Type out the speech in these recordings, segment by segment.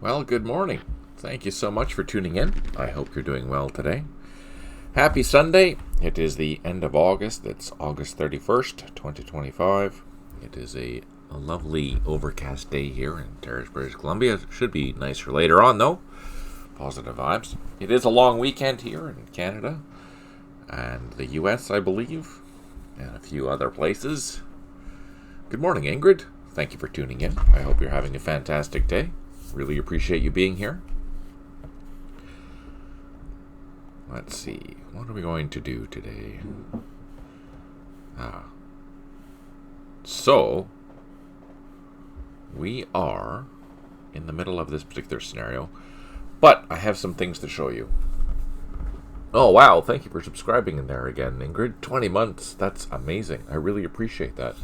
Well, good morning. Thank you so much for tuning in. I hope you're doing well today. Happy Sunday. It is the end of August. It's August 31st, 2025. It is a lovely overcast day here in Terrace, British Columbia. It should be nicer later on, though. Positive vibes. It is a long weekend here in Canada and the US, I believe, and a few other places. Good morning, Ingrid. Thank you for tuning in. I hope you're having a fantastic day. Really appreciate you being here. Let's see. What are we going to do today? So, we are in the middle of this particular scenario, but I have some things to show you. Oh, wow. Thank you for subscribing in there again, Ingrid. 20 months. That's amazing. I really appreciate that.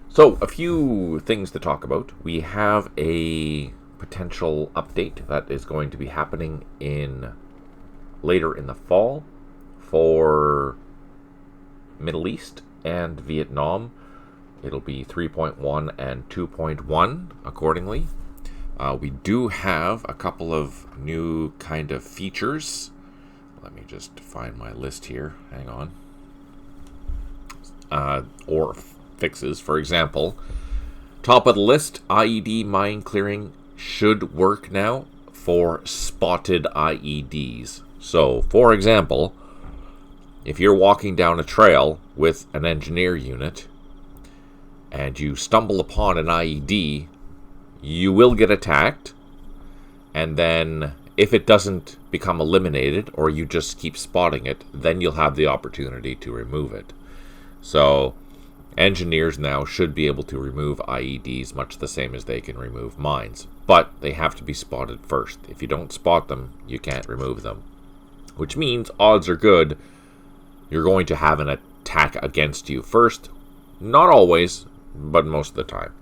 So, a few things to talk about. We have a potential update that is going to be happening later in the fall for Middle East and Vietnam. It'll be 3.1 and 2.1 accordingly. We do have a couple of new kind of features. Let me just find my list here. Hang on. Or fixes. For example, top of the list, IED mine clearing should work now for spotted IEDs. So, for example, if you're walking down a trail with an engineer unit and you stumble upon an IED, you will get attacked, and then if it doesn't become eliminated or you just keep spotting it, then you'll have the opportunity to remove it. So engineers now should be able to remove IEDs much the same as they can remove mines. But they have to be spotted first. If you don't spot them, you can't remove them. Which means odds are good you're going to have an attack against you first. Not always, but most of the time.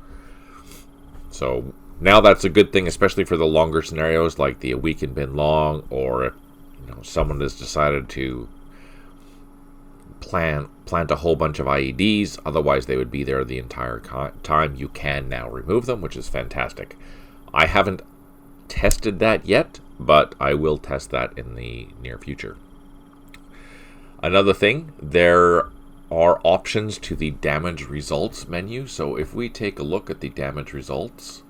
So now that's a good thing, especially for the longer scenarios like the A Week in Bin Long, or if someone has decided to plant a whole bunch of IEDs. Otherwise, they would be there the entire time. You can now remove them, which is fantastic. I haven't tested that yet, but I will test that in the near future. Another thing, there are options to the damage results menu. So if we take a look at the damage results,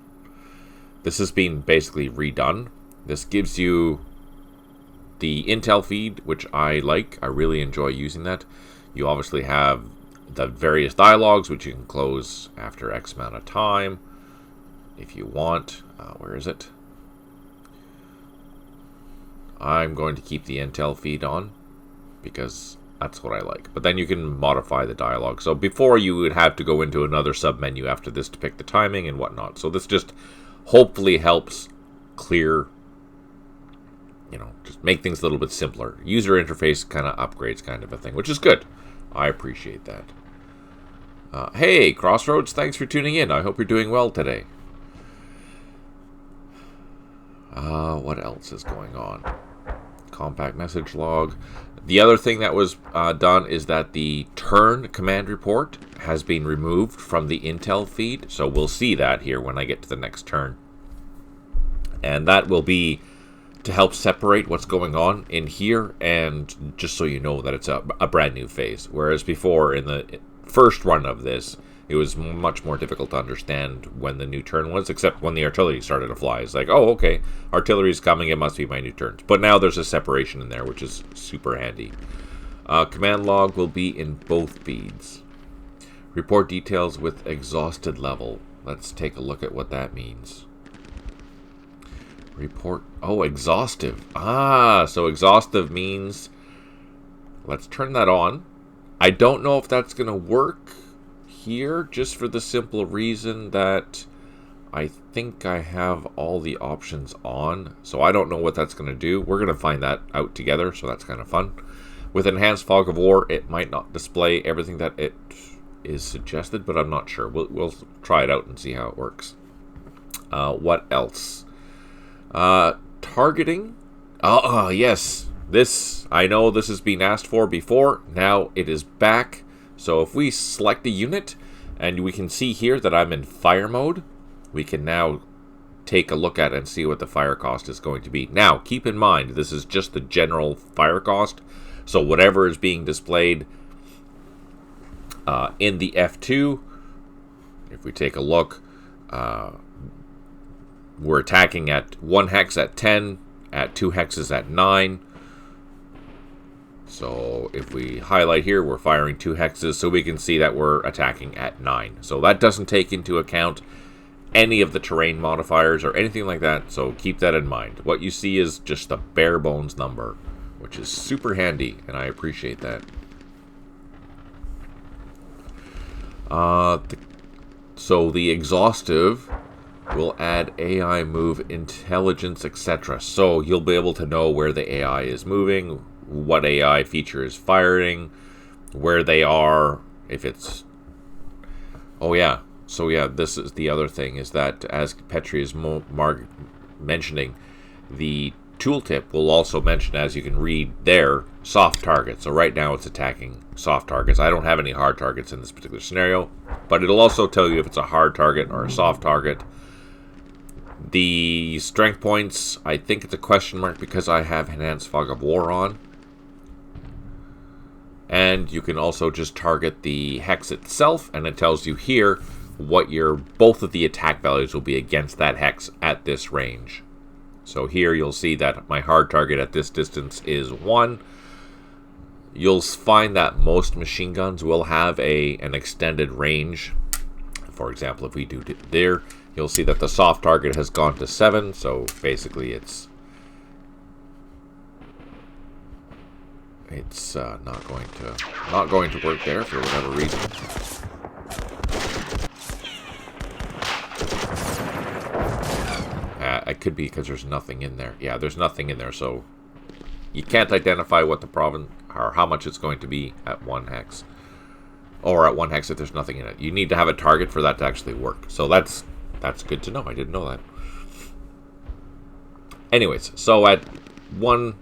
this has been basically redone. This gives you the intel feed, which I like. I really enjoy using that. You obviously have the various dialogues, which you can close after X amount of time if you want. Where is it? I'm going to keep the intel feed on because that's what I like. But then you can modify the dialogue. So before, you would have to go into another sub-menu after this to pick the timing and whatnot. So this just hopefully helps clear, just make things a little bit simpler. User interface kind of upgrades kind of a thing, which is good. I appreciate that. Hey, Crossroads, thanks for tuning in. I hope you're doing well today. What else is going on? Compact message log. The other thing that was done is that the turn command report has been removed from the intel feed. So we'll see that here when I get to the next turn. And that will be to help separate what's going on in here, and just so you know that it's a brand new phase. Whereas before, in the first run of this, it was much more difficult to understand when the new turn was, except when the artillery started to fly. It's like, oh, okay, artillery's coming, it must be my new turns. But now there's a separation in there, which is super handy. Command log will be in both feeds. Report details with exhausted level. Let's take a look at what that means. Report. Oh, exhaustive. So exhaustive means, let's turn that on. I don't know if that's going to work here, just for the simple reason that I think I have all the options on. So I don't know what that's going to do. We're going to find that out together, so that's kind of fun. With Enhanced Fog of War, it might not display everything that it is suggested, but I'm not sure. We'll try it out and see how it works. What else? Targeting. Yes. This, I know this has been asked for before. Now it is back. So if we select the unit, and we can see here that I'm in fire mode, we can now take a look at and see what the fire cost is going to be. Now, keep in mind, this is just the general fire cost. So whatever is being displayed in the F2, if we take a look, we're attacking at 1 hex at 10, at 2 hexes at 9. So if we highlight here, we're firing 2 hexes, so we can see that we're attacking at 9. So that doesn't take into account any of the terrain modifiers or anything like that, so keep that in mind. What you see is just the bare bones number, which is super handy, and I appreciate that. So the exhaustive will add AI move intelligence, etc. So you'll be able to know where the AI is moving, what AI feature is firing, where they are, if it's... Oh yeah, so yeah, this is the other thing, is that as Petri is mentioning, the tooltip will also mention, as you can read there, soft targets. So right now it's attacking soft targets. I don't have any hard targets in this particular scenario, but it'll also tell you if it's a hard target or a soft target. The strength points, I think it's a question mark because I have Enhanced Fog of War on. And you can also just target the hex itself, and it tells you here what both of the attack values will be against that hex at this range. So here you'll see that my hard target at this distance is 1. You'll find that most machine guns will have an extended range. For example, if we do there, you'll see that the soft target has gone to 7. So basically it's not going to work there for whatever reason. It could be because there's nothing in there. Yeah, there's nothing in there, so you can't identify what the province or how much it's going to be at 1 hex. Or at 1 hex if there's nothing in it. You need to have a target for that to actually work. So that's good to know. I didn't know that. Anyways, so at 2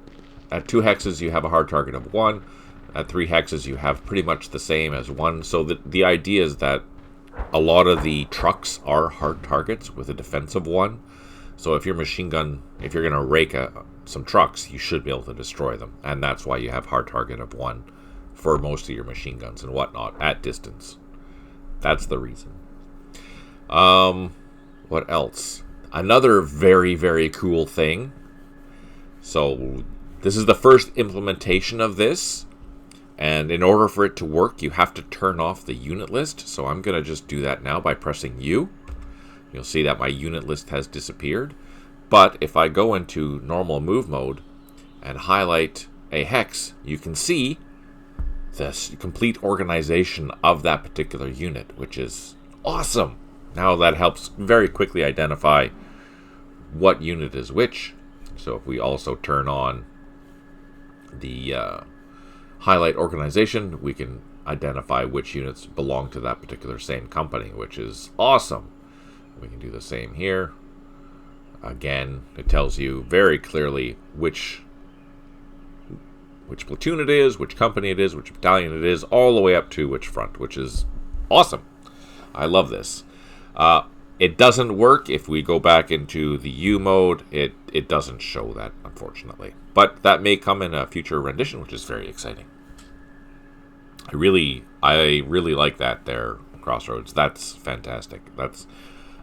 hexes you have a hard target of 1. At 3 hexes you have pretty much the same as 1. So the idea is that a lot of the trucks are hard targets with a defense of 1. So if your machine gun, if you're going to rake some trucks, you should be able to destroy them. And that's why you have hard target of 1 for most of your machine guns and whatnot at distance. That's the reason. What else? Another very, very cool thing. So this is the first implementation of this. And in order for it to work, you have to turn off the unit list. So I'm going to just do that now by pressing U. You'll see that my unit list has disappeared. But if I go into normal move mode and highlight a hex, you can see the complete organization of that particular unit, which is awesome. Now that helps very quickly identify what unit is which. So if we also turn on the highlight organization, we can identify which units belong to that particular same company, which is awesome. We can do the same here. Again, it tells you very clearly which platoon it is, which company it is, which battalion it is, all the way up to which front, which is awesome. I love this. It doesn't work if we go back into the U mode. It doesn't show that, unfortunately. But that may come in a future rendition, which is very exciting. I really like that there, Crossroads. That's fantastic. That's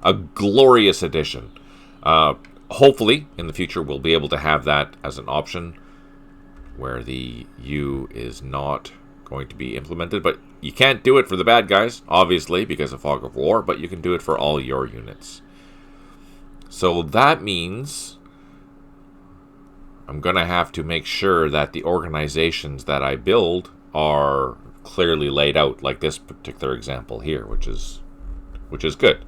a glorious addition. Hopefully, in the future, we'll be able to have that as an option where the U is not going to be implemented. But you can't do it for the bad guys, obviously, because of Fog of War, but you can do it for all your units. So that means I'm going to have to make sure that the organizations that I build are clearly laid out, like this particular example here, which is good.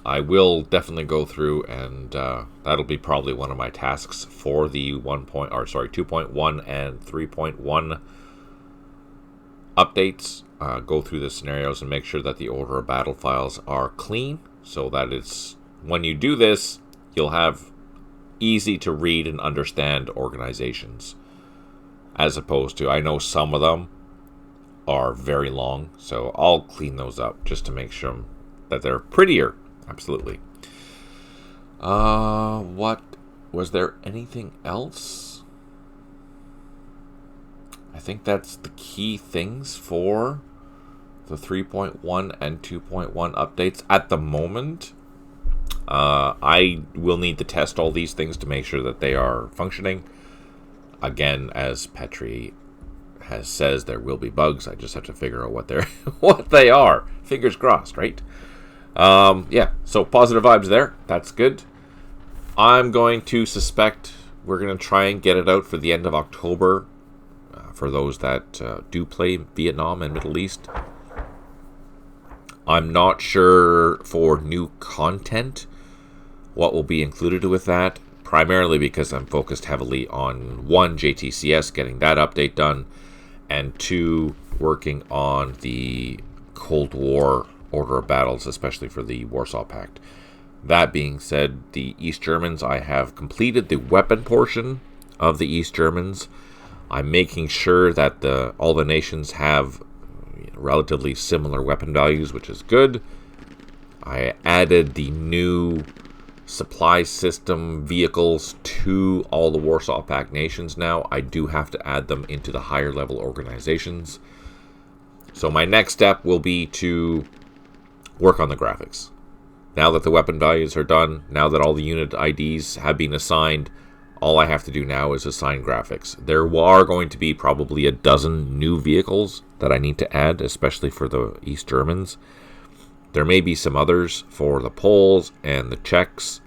I will definitely go through, and that'll be probably one of my tasks for the 2.1 and 3.1 updates. Go through the scenarios and make sure that the order of battle files are clean, so that it's, when you do this, you'll have easy to read and understand organizations, as opposed to, I know some of them are very long, so I'll clean those up just to make sure that they're prettier. Absolutely. What was there anything else? I think that's the key things for the 3.1 and 2.1 updates at the moment. I will need to test all these things to make sure that they are functioning. Again, as Petri says, there will be bugs. I just have to figure out what they are. Fingers crossed, right? So positive vibes there. That's good. I'm going to suspect we're going to try and get it out for the end of October for those that do play Vietnam and Middle East. I'm not sure for new content what will be included with that, primarily because I'm focused heavily on 1, JTCS, getting that update done, and 2, working on the Cold War order of battles, especially for the Warsaw Pact. That being said, the East Germans, I have completed the weapon portion of the East Germans. I'm making sure that all the nations have relatively similar weapon values, which is good. I added the new supply system vehicles to all the Warsaw Pact nations now. I do have to add them into the higher level organizations. So my next step will be to work on the graphics. Now that the weapon values are done, now that all the unit IDs have been assigned, all I have to do now is assign graphics. There are going to be probably a dozen new vehicles that I need to add, especially for the East Germans. There may be some others for the Poles and the Czechs,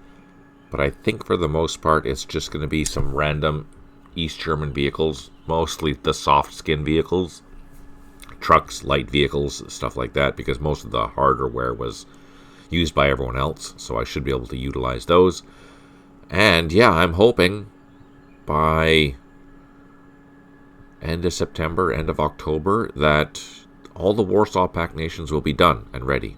but I think for the most part it's just going to be some random East German vehicles, mostly the soft skin vehicles, trucks, light vehicles, stuff like that, because most of the hardware was used by everyone else, so I should be able to utilize those. And yeah, I'm hoping by end of September, end of October, that all the Warsaw Pact nations will be done and ready.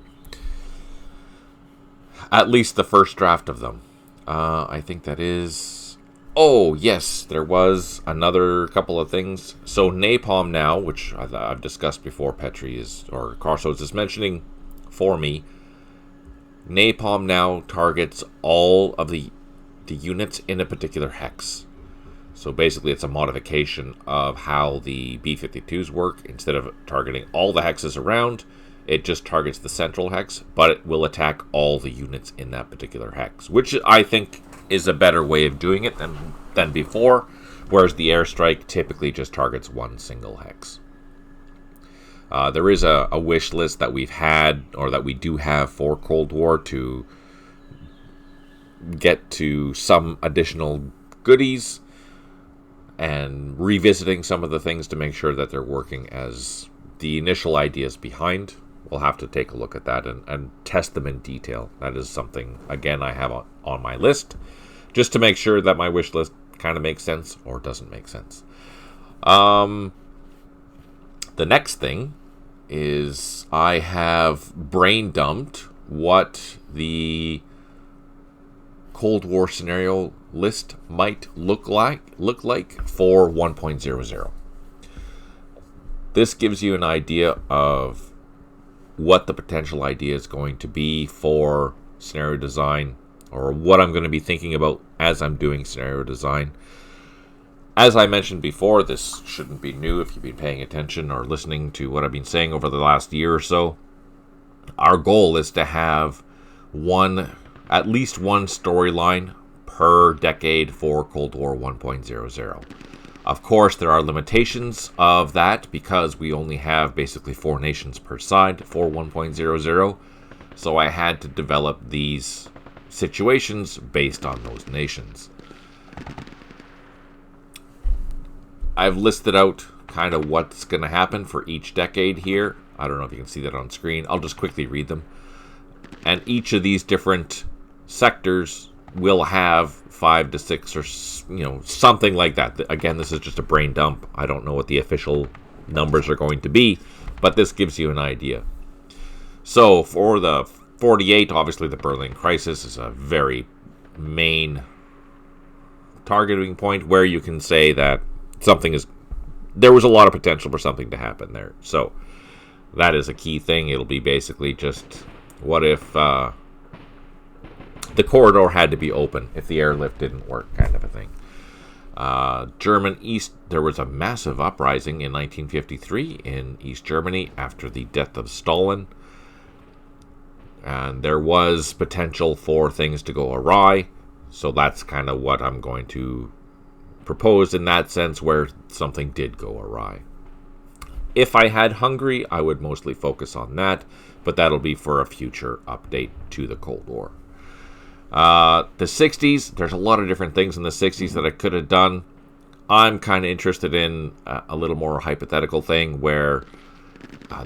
At least the first draft of them. I think that is... Oh, yes, there was another couple of things. So Napalm now, which I've discussed before, or Crossroads is mentioning for me, Napalm now targets all of the units in a particular hex. So basically it's a modification of how the B-52s work. Instead of targeting all the hexes around, it just targets the central hex, but it will attack all the units in that particular hex, which I think is a better way of doing it than before, whereas the airstrike typically just targets one single hex. There is a wish list that we've had, or that we do have for Cold War, to get to some additional goodies and revisiting some of the things to make sure that they're working as the initial ideas behind. We'll have to take a look at that and test them in detail. That is something, again, I have on my list, just to make sure that my wish list kind of makes sense or doesn't make sense. The next thing is I have brain dumped what the Cold War scenario list might look like for 1.00. This gives you an idea of what the potential idea is going to be for scenario design, or what I'm going to be thinking about as I'm doing scenario design. As I mentioned before, this shouldn't be new if you've been paying attention or listening to what I've been saying over the last year or so. Our goal is to have at least one storyline per decade for Cold War 1.00. Of course, there are limitations of that because we only have basically 4 nations per side for 1.00. So I had to develop these situations based on those nations. I've listed out kind of what's going to happen for each decade here. I don't know if you can see that on screen. I'll just quickly read them. And each of these different sectors will have 5 to 6 or something like that. Again, this is just a brain dump. I don't know what the official numbers are going to be, but this gives you an idea. So for the 48, obviously the Berlin crisis is a very main targeting point where you can say that there was a lot of potential for something to happen there. So that is a key thing. It'll be basically just What if the corridor had to be open if the airlift didn't work, kind of a thing. German East, there was a massive uprising in 1953 in East Germany after the death of Stalin. And there was potential for things to go awry. So that's kind of what I'm going to propose in that sense, where something did go awry. If I had Hungary, I would mostly focus on that, but that'll be for a future update to the Cold War. The 60s, there's a lot of different things in the 60s that I could have done. I'm kind of interested in a little more hypothetical thing where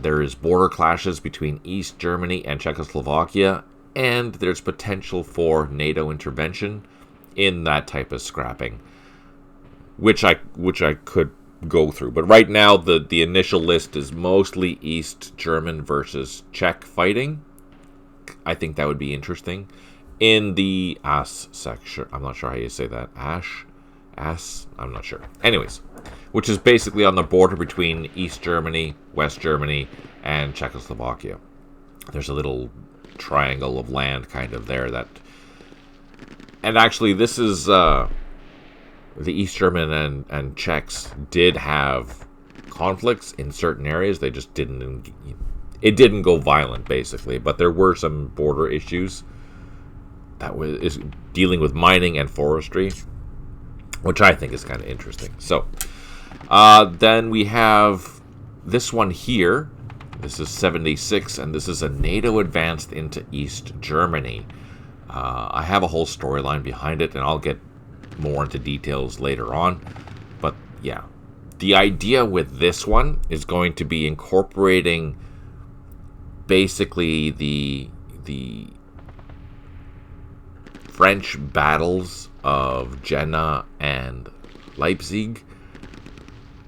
there is border clashes between East Germany and Czechoslovakia, and there's potential for NATO intervention in that type of scrapping, which I could go through. But right now, the initial list is mostly East German versus Czech fighting. I think that would be interesting. In the AS section, I'm not sure how you say that. AS, I'm not sure. Anyways, which is basically on the border between East Germany, West Germany, and Czechoslovakia. There's a little triangle of land kind of there that... And actually, this is... the East German and Czechs did have conflicts in certain areas. They just didn't... It didn't go violent, basically. But there were some border issues that is dealing with mining and forestry, which I think is kind of interesting. So, then we have this one here. This is 76, and this is a NATO advance into East Germany. I have a whole storyline behind it, and I'll get more into details later on. But, yeah. The idea with this one is going to be incorporating basically the French battles of Jena and Leipzig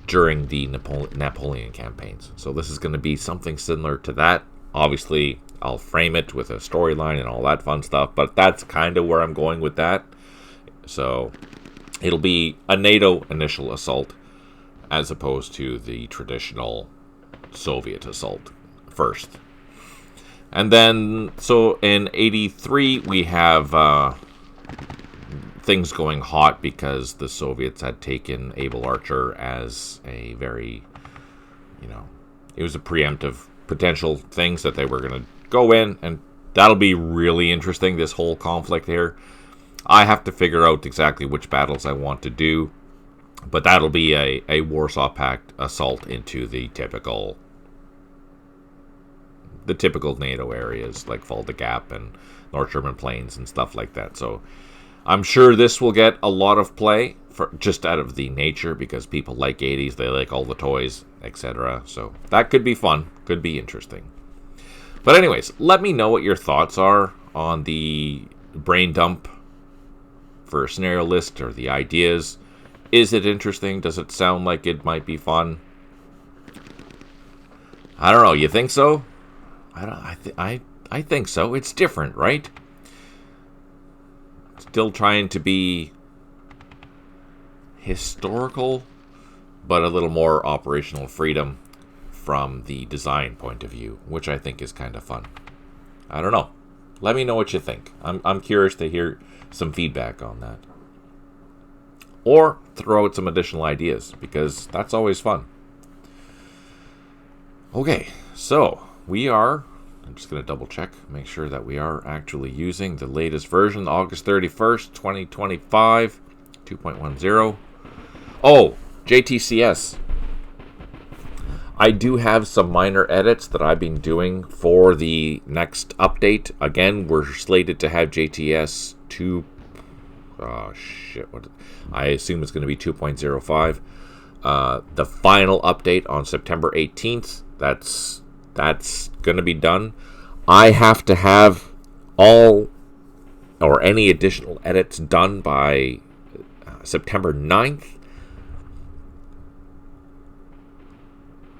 during the Napoleon campaigns. So this is going to be something similar to that. Obviously, I'll frame it with a storyline and all that fun stuff, but that's kind of where I'm going with that. So it'll be a NATO initial assault as opposed to the traditional Soviet assault first. And then, so in 83, we have things going hot because the Soviets had taken Able Archer as a very, it was a preemptive potential things that they were going to go in, and that'll be really interesting, this whole conflict here. I have to figure out exactly which battles I want to do, but that'll be a Warsaw Pact assault into the typical NATO areas like Fulda Gap and North German Plains and stuff like that. So I'm sure this will get a lot of play for just out of the nature, because people like 80s, they like all the toys, etc. So that could be fun, could be interesting. But anyways, let me know what your thoughts are on the brain dump for a scenario list or the ideas. Is it interesting? Does it sound like it might be fun? I don't know. You think so? I think so. It's different, right? Still trying to be historical, but a little more operational freedom from the design point of view, which I think is kind of fun. I don't know. Let me know what you think. I'm curious to hear some feedback on that. Or throw out some additional ideas, because that's always fun. Okay, so I'm just going to double check, make sure that we are actually using the latest version, August 31st, 2025, 2.10. Oh, JTCS. I do have some minor edits that I've been doing for the next update. Again, we're slated to have JTS 2. Oh, shit. I assume it's going to be 2.05. The final update on September 18th. That's going to be done. I have to have all or any additional edits done by September 9th.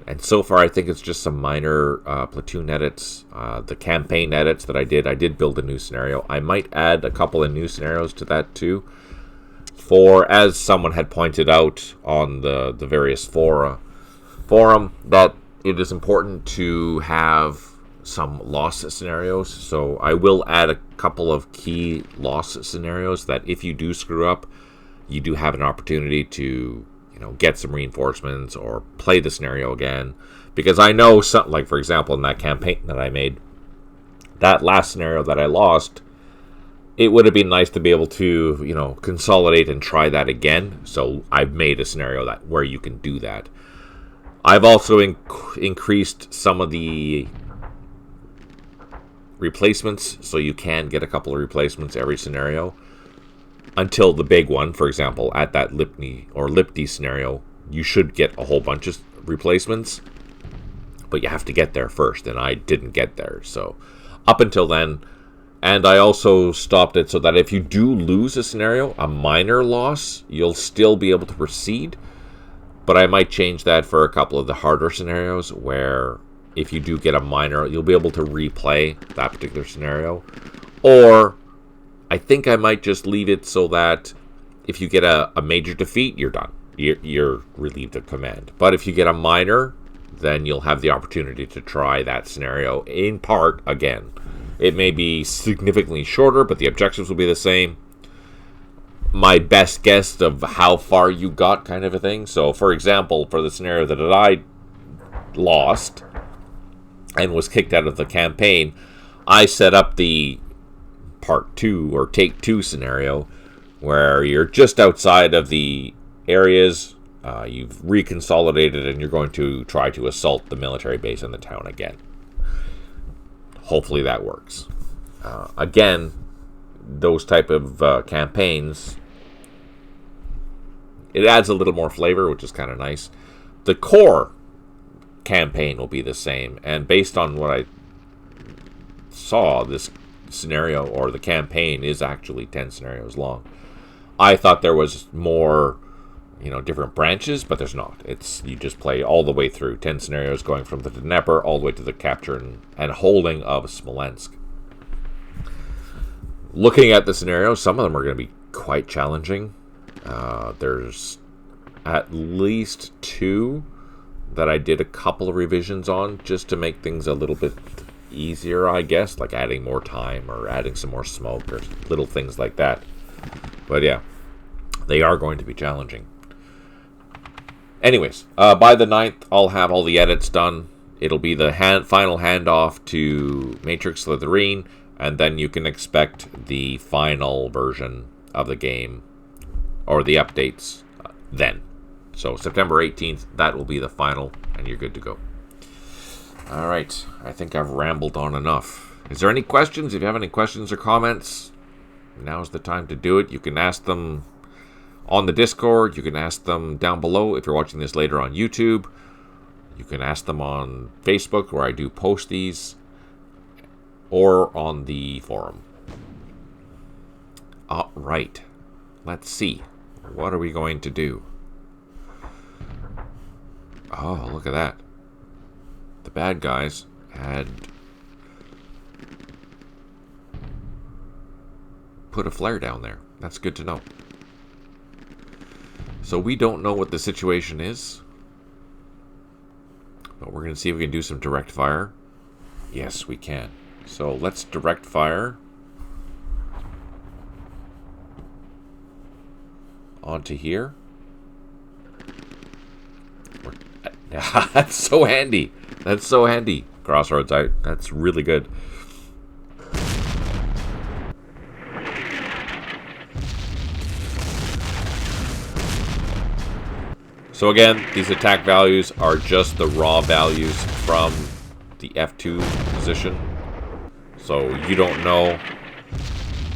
And so far, I think it's just some minor platoon edits. The campaign edits that I did build a new scenario. I might add a couple of new scenarios to that too. For, as someone had pointed out on the various forum, that it is important to have some loss scenarios. So I will add a couple of key loss scenarios that if you do screw up, you do have an opportunity to, get some reinforcements or play the scenario again. Because I know, like for example, in that campaign that I made, that last scenario that I lost, it would have been nice to be able to, consolidate and try that again. So I've made a scenario where you can do that. I've also increased some of the replacements, so you can get a couple of replacements every scenario. Until the big one, for example, at that Lipney scenario, you should get a whole bunch of replacements, but you have to get there first, and I didn't get there. So up until then, and I also stopped it so that if you do lose a scenario, a minor loss, you'll still be able to proceed. But I might change that for a couple of the harder scenarios where if you do get a minor, you'll be able to replay that particular scenario. Or I think I might just leave it so that if you get a major defeat, you're done. You're relieved of command. But if you get a minor, then you'll have the opportunity to try that scenario in part again. It may be significantly shorter, but the objectives will be the same. My best guess of how far you got, kind of a thing. So, for example, for the scenario that I lost and was kicked out of the campaign, I set up the part 2 or take 2 scenario where you're just outside of the areas, you've reconsolidated, and you're going to try to assault the military base in the town again. Hopefully that works. Again, those type of campaigns, it adds a little more flavor, which is kind of nice. The core campaign will be the same, and based on what I saw, this scenario or the campaign is actually 10 scenarios long. I thought there was more, different branches, but there's not. You just play all the way through 10 scenarios, going from the Dnieper all the way to the capture and holding of Smolensk. Looking at the scenarios, some of them are going to be quite challenging. There's at least 2 that I did a couple of revisions on just to make things a little bit easier, I guess, like adding more time or adding some more smoke or little things like that. But yeah, they are going to be challenging. Anyways, by the 9th, I'll have all the edits done. It'll be the final handoff to Matrix Slitherine, and then you can expect the final version of the game or the updates then. So September 18th, that will be the final, and you're good to go. All right, I think I've rambled on enough. Is there any questions? If you have any questions or comments, now's the time to do it. You can ask them on the Discord. You can ask them down below if you're watching this later on YouTube. You can ask them on Facebook, where I do post these, or on the forum. All right, let's see. What are we going to do? Oh, look at that. The bad guys had put a flare down there. That's good to know. So we don't know what the situation is, but we're going to see if we can do some direct fire. Yes, we can. So let's direct fire onto here. That's so handy. That's so handy. Crossroads, that's really good. So again, these attack values are just the raw values from the F2 position. So you don't know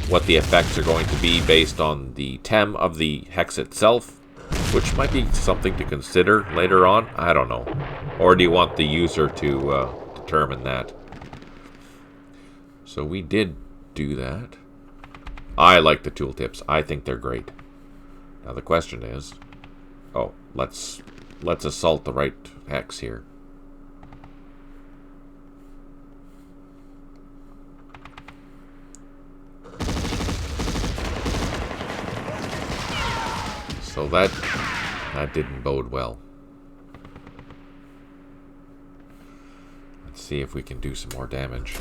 what the effects are going to be based on the TEM of the hex itself, which might be something to consider later on. I don't know. Or do you want the user to determine that? So we did do that. I like the tooltips. I think they're great. Now the question is, let's assault the right hex here. So that didn't bode well. Let's see if we can do some more damage.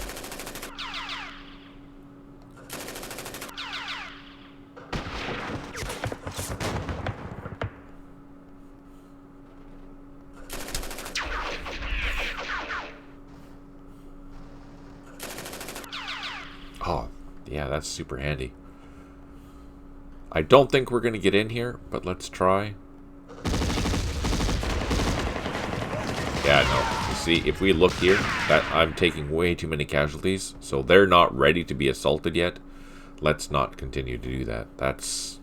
Oh, yeah, that's super handy. I don't think we're going to get in here, but let's try. Yeah, no. You see, if we look here, that I'm taking way too many casualties, so they're not ready to be assaulted yet. Let's not continue to do that. That's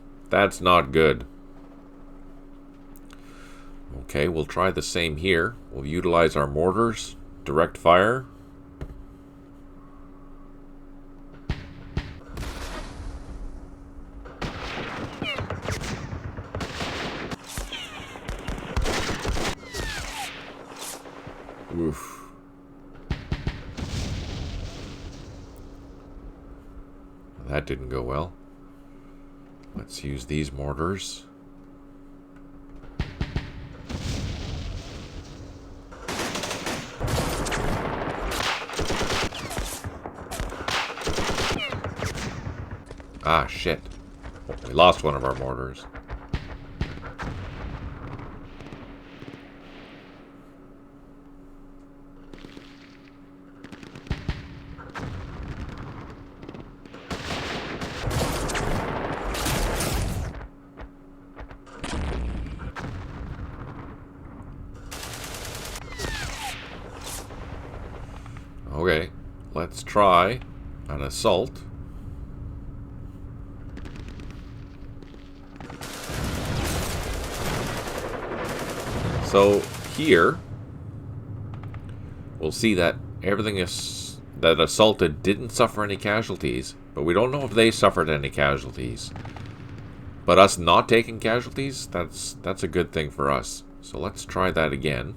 not good. Okay, we'll try the same here. We'll utilize our mortars, direct fire. Oof. That didn't go well. Let's use these mortars. Ah, shit. We lost one of our mortars. Okay, let's try an assault. So here, we'll see that everything that assaulted didn't suffer any casualties, but we don't know if they suffered any casualties. But us not taking casualties, that's a good thing for us. So let's try that again.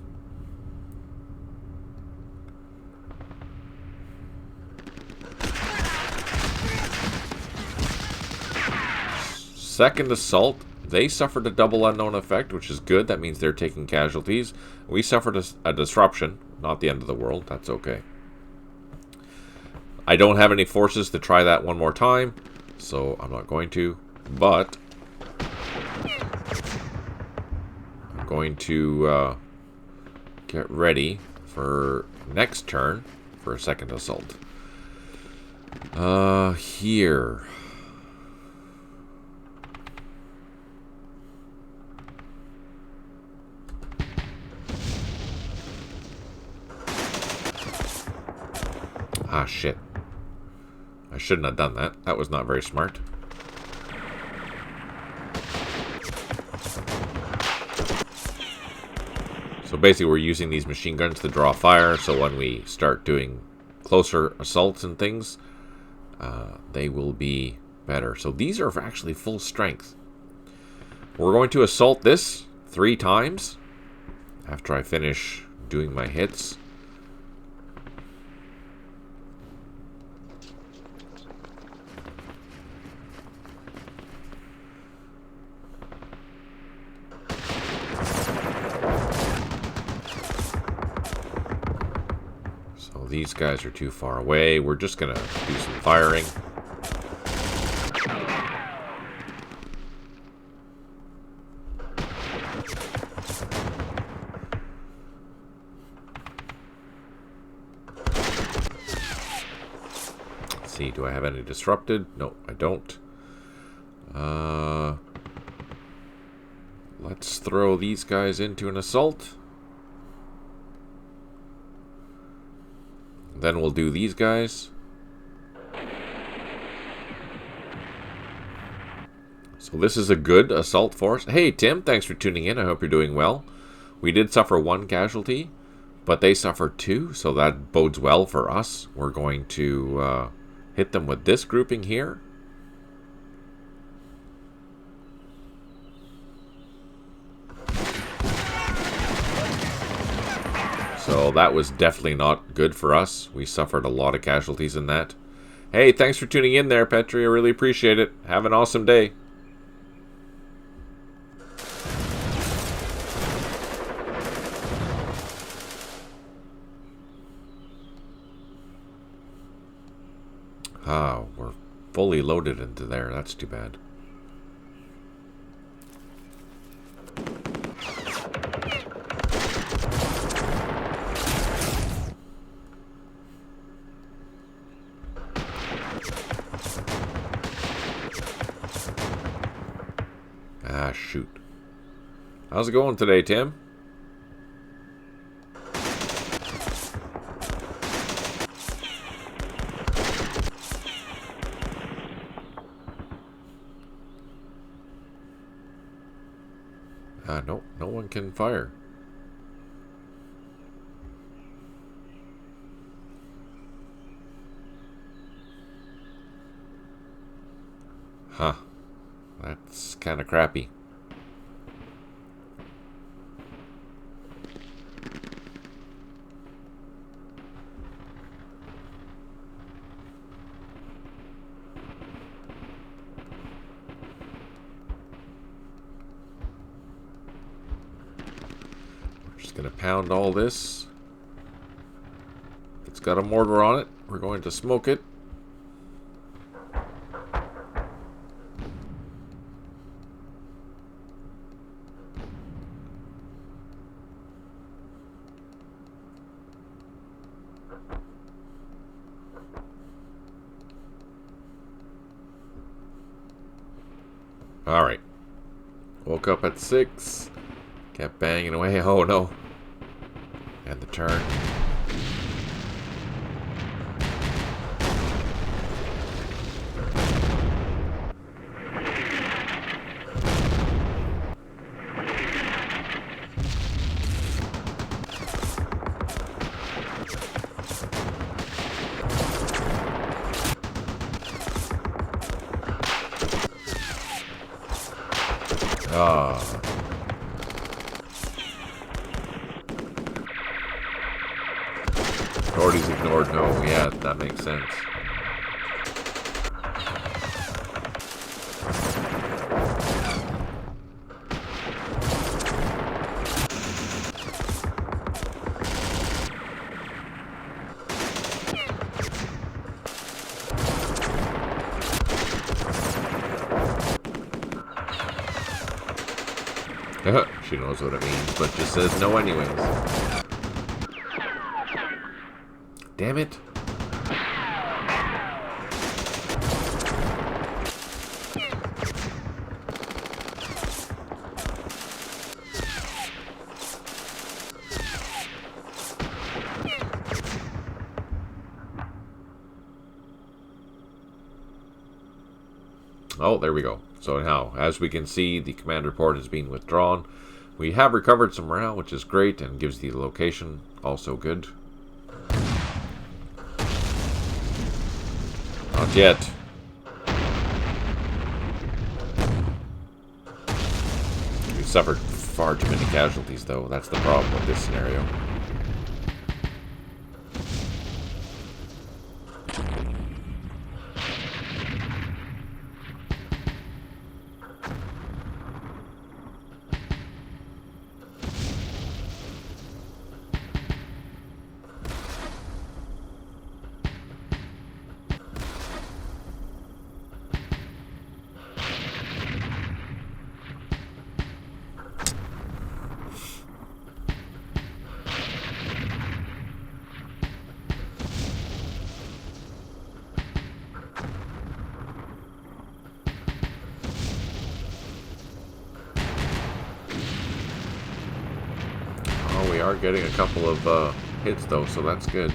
Second assault, they suffered a double unknown effect, which is good. That means they're taking casualties. We suffered a disruption, not the end of the world. That's okay. I don't have any forces to try that one more time, so I'm not going to. But I'm going to get ready for next turn for a second assault. Here. Ah, shit. I shouldn't have done that. That was not very smart. So basically we're using these machine guns to draw fire, so when we start doing closer assaults and things, they will be better. So these are actually full strength. We're going to assault this 3 times after I finish doing my hits. These guys are too far away. We're just gonna do some firing. Let's see, do I have any disrupted? No, I don't. Let's throw these guys into an assault. Then we'll do these guys. So this is a good assault force. Hey, Tim, thanks for tuning in. I hope you're doing well. We did suffer 1 casualty, but they suffered 2, so that bodes well for us. We're going to hit them with this grouping here. So that was definitely not good for us. We suffered a lot of casualties in that. Hey, thanks for tuning in there, Petri. I really appreciate it. Have an awesome day. fully loaded into there. That's too bad. Ah, shoot. How's it going today, Tim? No, no one can fire. Huh. That's kind of crappy. Just gonna pound all this. It's got a mortar on it. We're going to smoke it. Alright. Woke up at 6. Kept banging away. Oh no. And the turn. Ah. Authorities ignored. No, yeah, that makes sense. She knows what it means, but just says no anyways. Damn it. Oh, there we go. So now, as we can see, the command report is being withdrawn. We have recovered some morale, which is great, and gives the location, also good. Not yet. We've suffered far too many casualties, though. That's the problem with this scenario. We are getting a couple of hits though, so that's good.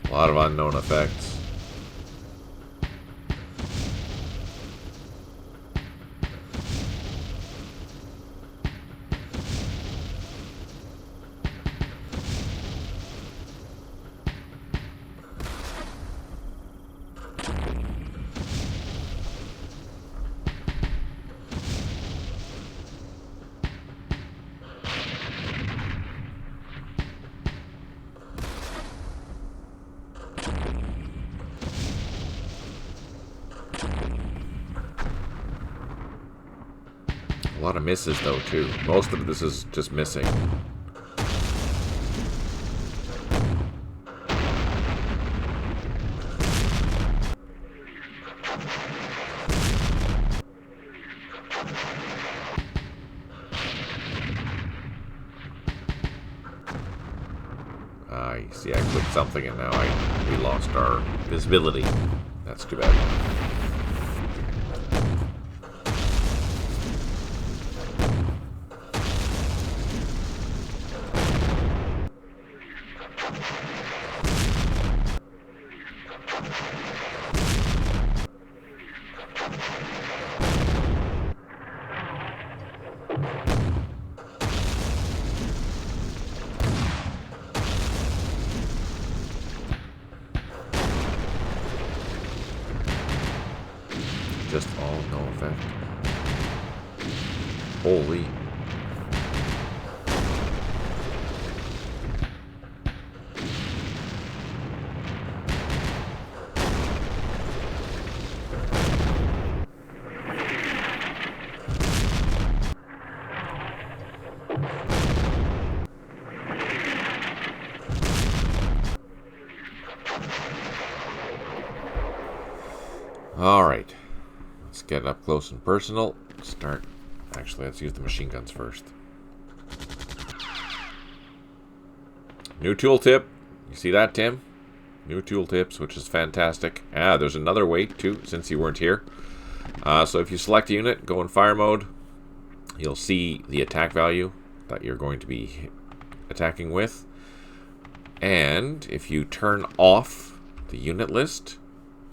A lot of unknown effects. lot of misses, though, too. Most of this is just missing. I see, I clicked something and now we lost our visibility. That's too bad. Just all no effect. Holy. All right. Let's get up close and personal. Actually, let's use the machine guns first. New tooltip. You see that, Tim? New tooltips, which is fantastic. There's another way, too, since you weren't here. So if you select a unit, go in fire mode, you'll see the attack value that you're going to be attacking with. And if you turn off the unit list,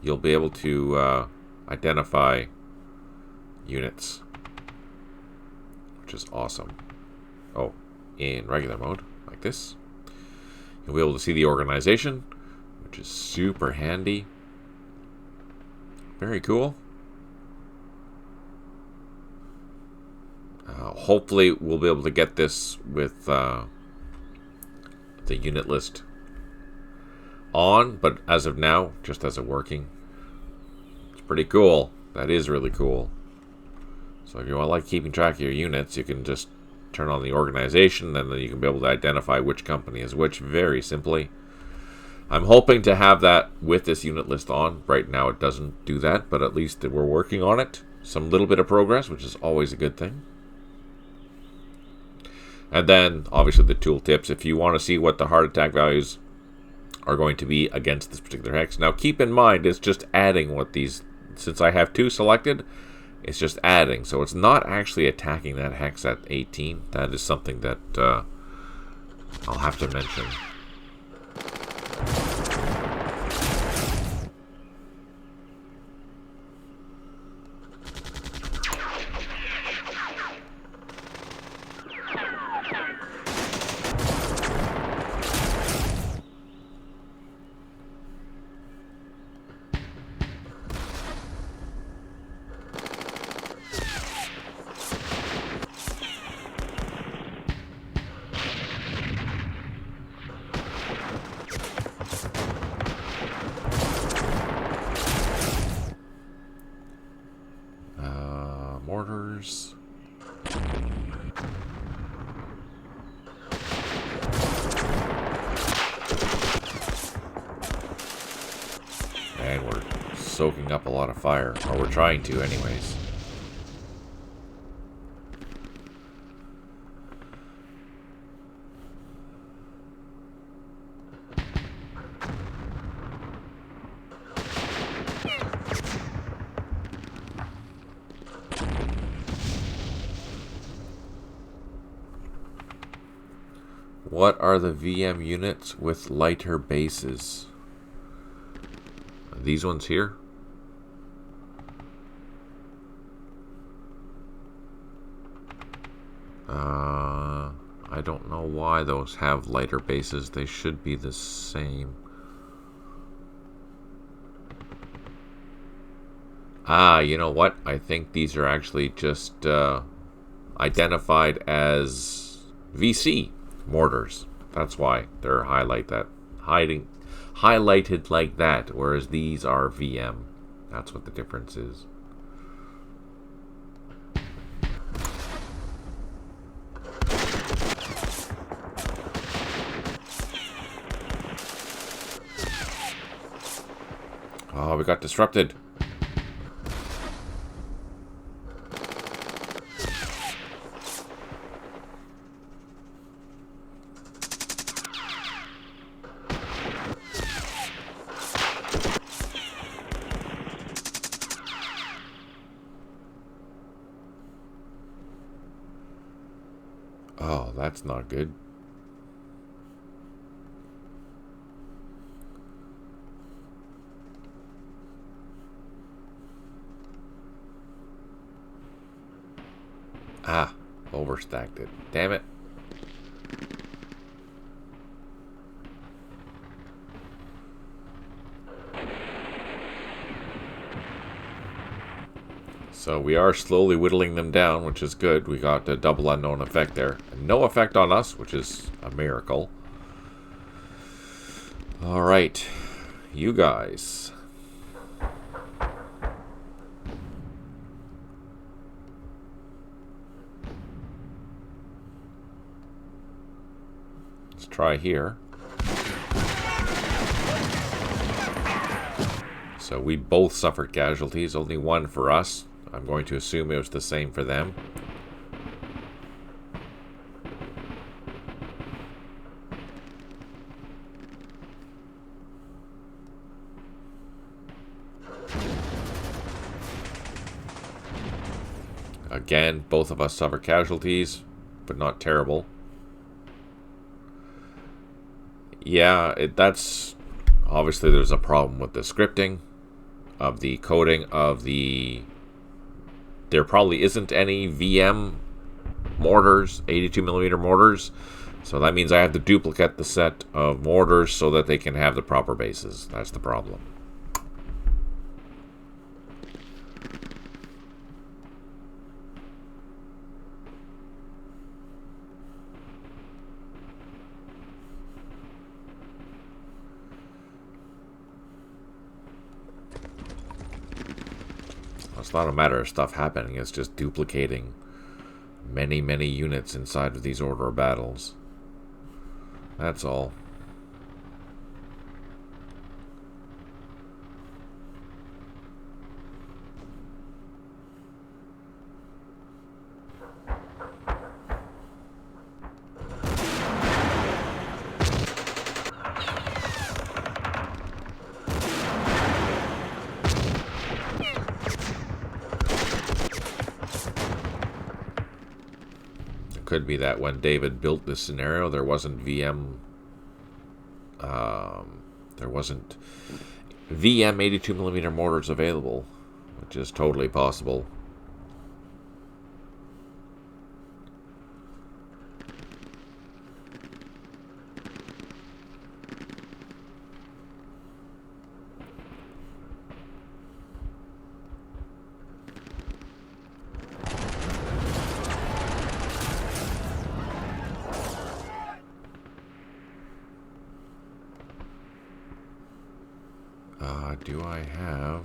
you'll be able to identify units, which is awesome. Oh, in regular mode, like this, you'll be able to see the organization, which is super handy. Very cool. Hopefully we'll be able to get this with the unit list on, but as of now, just as a working. It's pretty cool. That is really cool. So if you like keeping track of your units, you can just turn on the organization, and then you can be able to identify which company is which very simply. I'm hoping to have that with this unit list on. Right now it doesn't do that, but at least we're working on it. Some little bit of progress, which is always a good thing. And then, obviously, the tooltips. If you want to see what the heart attack values are going to be against this particular hex. Now, keep in mind, it's just adding what these... Since I have 2 selected, it's just adding. So it's not actually attacking that hex at 18. That is something that I'll have to mention. Mortars. And we're soaking up a lot of fire, or we're trying to anyways. What are the VM units with lighter bases? These ones here? I don't know why those have lighter bases. They should be the same. You know what? I think these are actually just identified as VC mortars. That's why they're highlighted like that, whereas these are VM. That's what the difference is. Oh, we got disrupted. Oh, that's not good. Ah, overstacked it. Damn it. So we are slowly whittling them down, which is good. We got a double unknown effect there. No effect on us, which is a miracle. Alright. You guys. Let's try here. So we both suffered casualties, only one for us. I'm going to assume it was the same for them. Again, both of us suffer casualties, but not terrible. Yeah, that's... Obviously, there's a problem with the scripting of the coding of the... There probably isn't any VM mortars, 82mm mortars. So that means I have to duplicate the set of mortars so that they can have the proper bases. That's the problem. It's not a matter of stuff happening, it's just duplicating many, many units inside of these order of battles. That's all. Could be that when David built this scenario, there wasn't VM 82mm mortars available, which is totally possible. Do I have...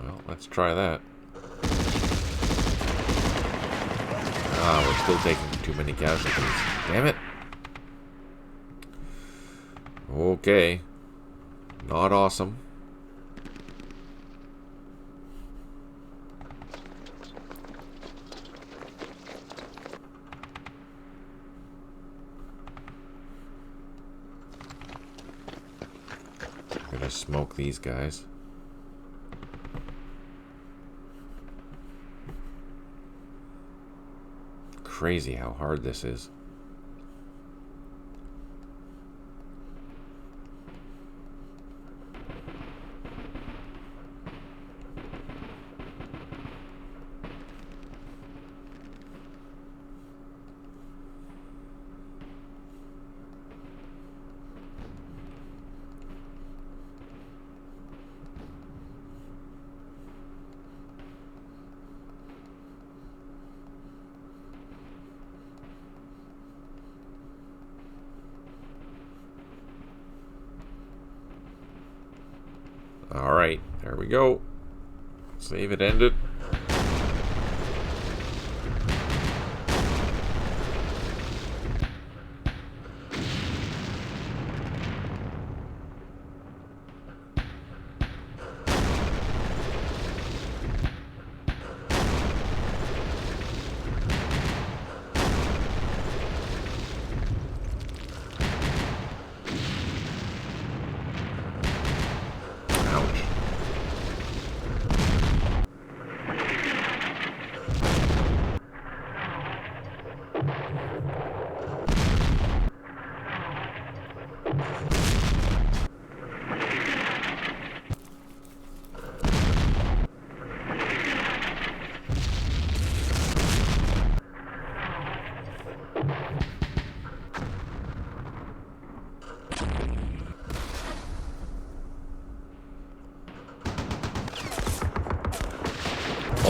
Well, let's try that. Ah, we're still taking too many casualties. Damn it. Okay. Not awesome. Gonna smoke these guys. Crazy how hard this is. Alright, there we go. Save it ended.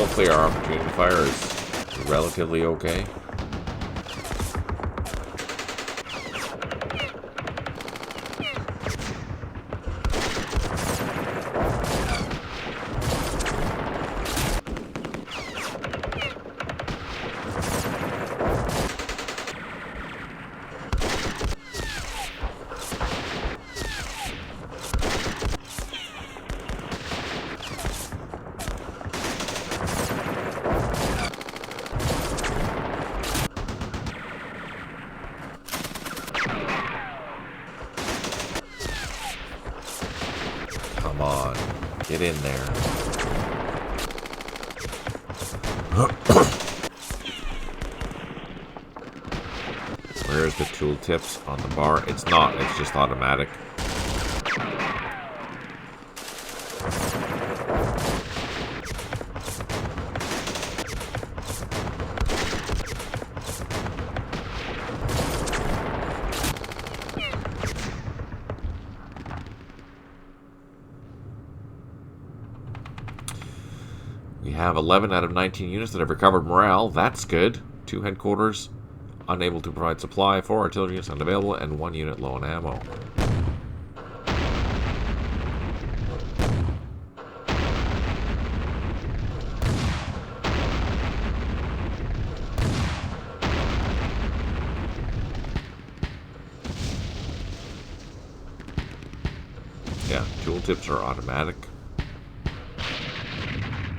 hopefully our opportunity fire is relatively okay. Come on, get in there. Where's the tooltips on the bar? It's not, it's just automatic. We have 11 out of 19 units that have recovered morale. That's good. 2 headquarters unable to provide supply, 4 artillery units unavailable, and 1 unit low on ammo. Yeah, tooltips are automatic.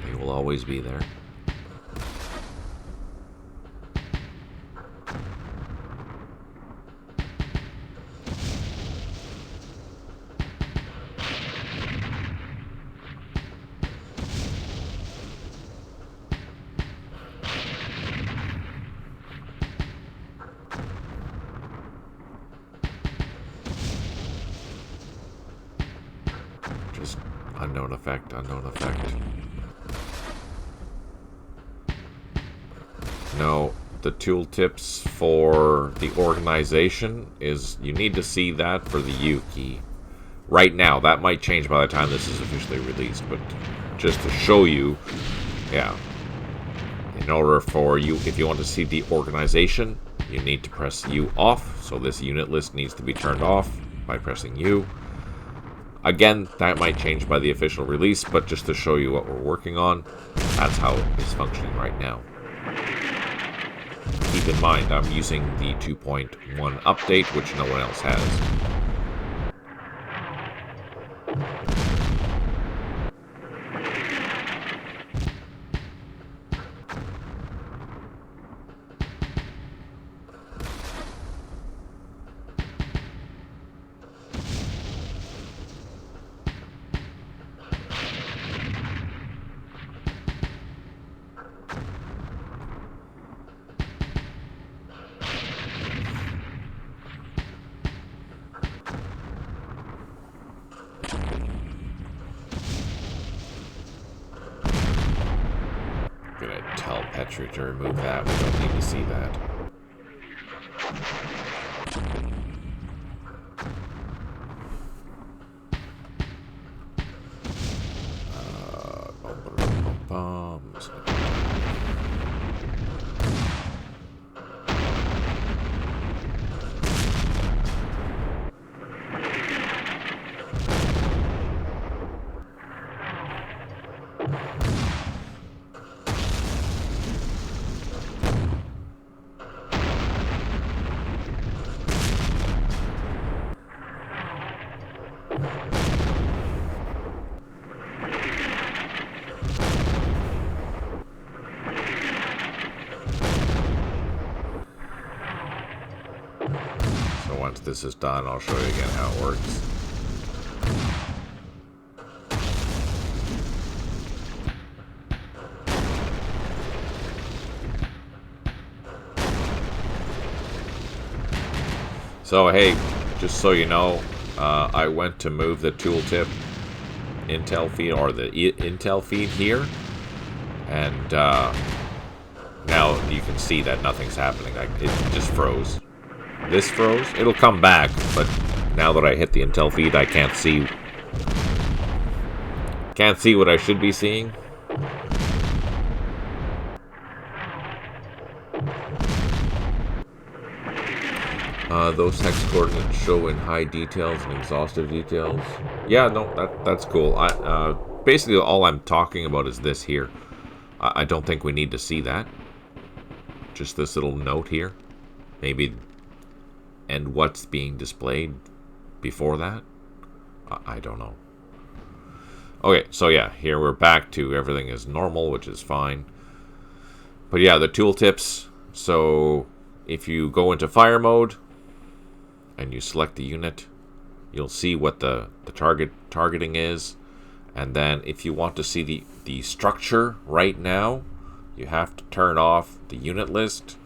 They will always be there. Just unknown effect, unknown effect. No, the tooltips for the organization is, you need to see that for the U key. Right now, that might change by the time this is officially released, but just to show you, yeah. In order for you, if you want to see the organization, you need to press U off, so this unit list needs to be turned off by pressing U. Again, that might change by the official release, but just to show you what we're working on, that's how it's functioning right now. Keep in mind, I'm using the 2.1 update, which no one else has. Gonna tell Petri to remove that. We don't need to see that. Once this is done, I'll show you again how it works. So hey, just so you know, I went to move the tooltip intel feed, or the intel feed here, and now you can see that nothing's happening. It just froze. This froze. It'll come back, but now that I hit the intel feed, I can't see what I should be seeing. Those hex coordinates show in high details and exhaustive details. Yeah, no, that's cool. Basically all I'm talking about is this here. I don't think we need to see that. Just this little note here. Maybe, and what's being displayed before that? I don't know. Okay, so yeah, here we're back to everything is normal, which is fine. But yeah, the tooltips. So if you go into fire mode and you select the unit, you'll see what the targeting is. And then if you want to see the structure right now, you have to turn off the unit list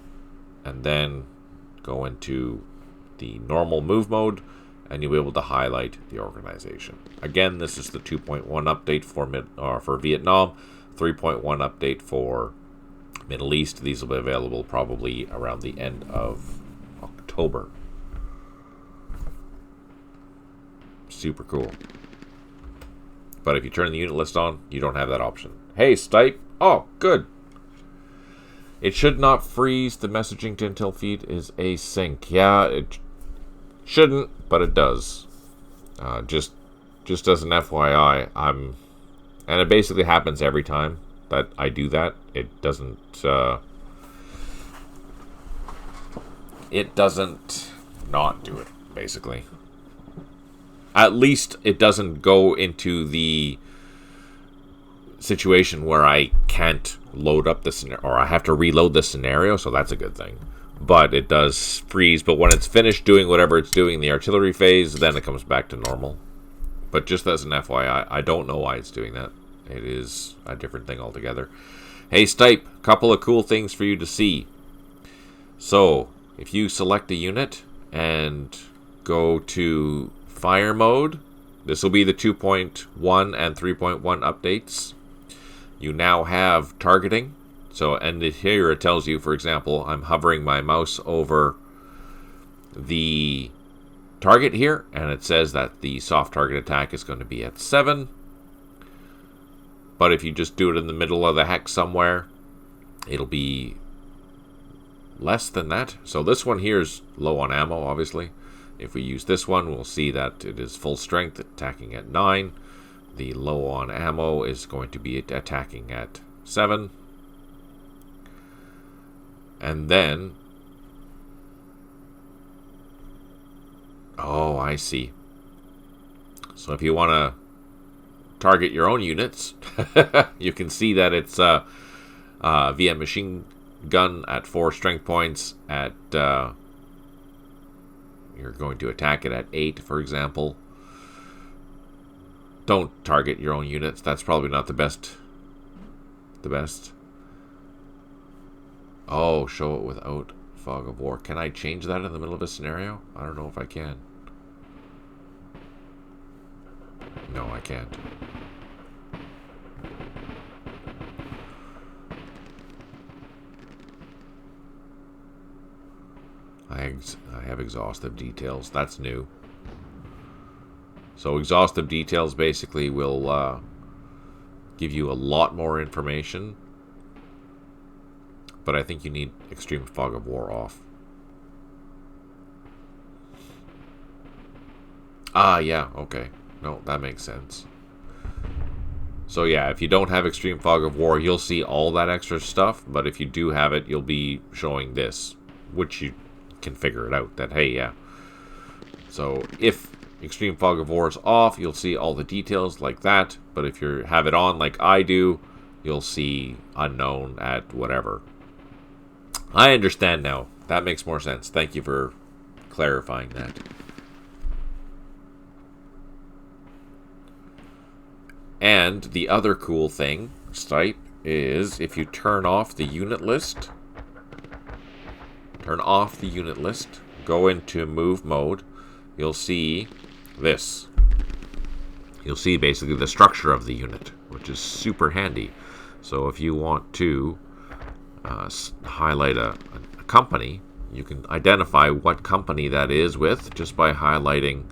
and then go into the normal move mode, and you'll be able to highlight the organization. Again, this is the 2.1 update for Vietnam, 3.1 update for Middle East. These will be available probably around the end of October. Super cool. But if you turn the unit list on, you don't have that option. Hey, Stipe. Oh, good. It should not freeze. The messaging to Intel feed is async. Yeah, it shouldn't, but it does. Just as an FYI, and it basically happens every time that I do that. It doesn't not do it, basically. At least it doesn't go into the situation where I can't load up the scenario, or I have to reload the scenario, so that's a good thing. But it does freeze, but when it's finished doing whatever it's doing in the artillery phase, then it comes back to normal. But just as an FYI, I don't know why it's doing that. It is a different thing altogether. Hey, Stipe, a couple of cool things for you to see. So, if you select a unit and go to fire mode, this will be the 2.1 and 3.1 updates. You now have targeting. So, and here it tells you, for example, I'm hovering my mouse over the target here, and it says that the soft target attack is going to be at 7. But if you just do it in the middle of the hex somewhere, it'll be less than that. So this one here is low on ammo, obviously. If we use this one, we'll see that it is full strength, attacking at 9. The low on ammo is going to be attacking at 7. And then, oh, I see. So if you want to target your own units, you can see that it's via machine gun at 4 strength points. At you're going to attack it at 8, for example. Don't target your own units. That's probably not the best. Oh, show it without fog of war. Can I change that in the middle of a scenario? I don't know if I can. No, I can't. I have exhaustive details. That's new. So exhaustive details basically will give you a lot more information. But I think you need extreme fog of war off. Ah, yeah, okay. No, that makes sense. So yeah, if you don't have extreme fog of war, you'll see all that extra stuff. But if you do have it, you'll be showing this, which you can figure it out. That, hey, yeah. So if extreme fog of war is off, you'll see all the details like that. But if you have it on like I do, you'll see unknown at whatever. I understand now. That makes more sense. Thank you for clarifying that. And the other cool thing, Stipe, is if you turn off the unit list, go into move mode, you'll see this. You'll see basically the structure of the unit, which is super handy. So if you want to highlight a company, you can identify what company that is with just by highlighting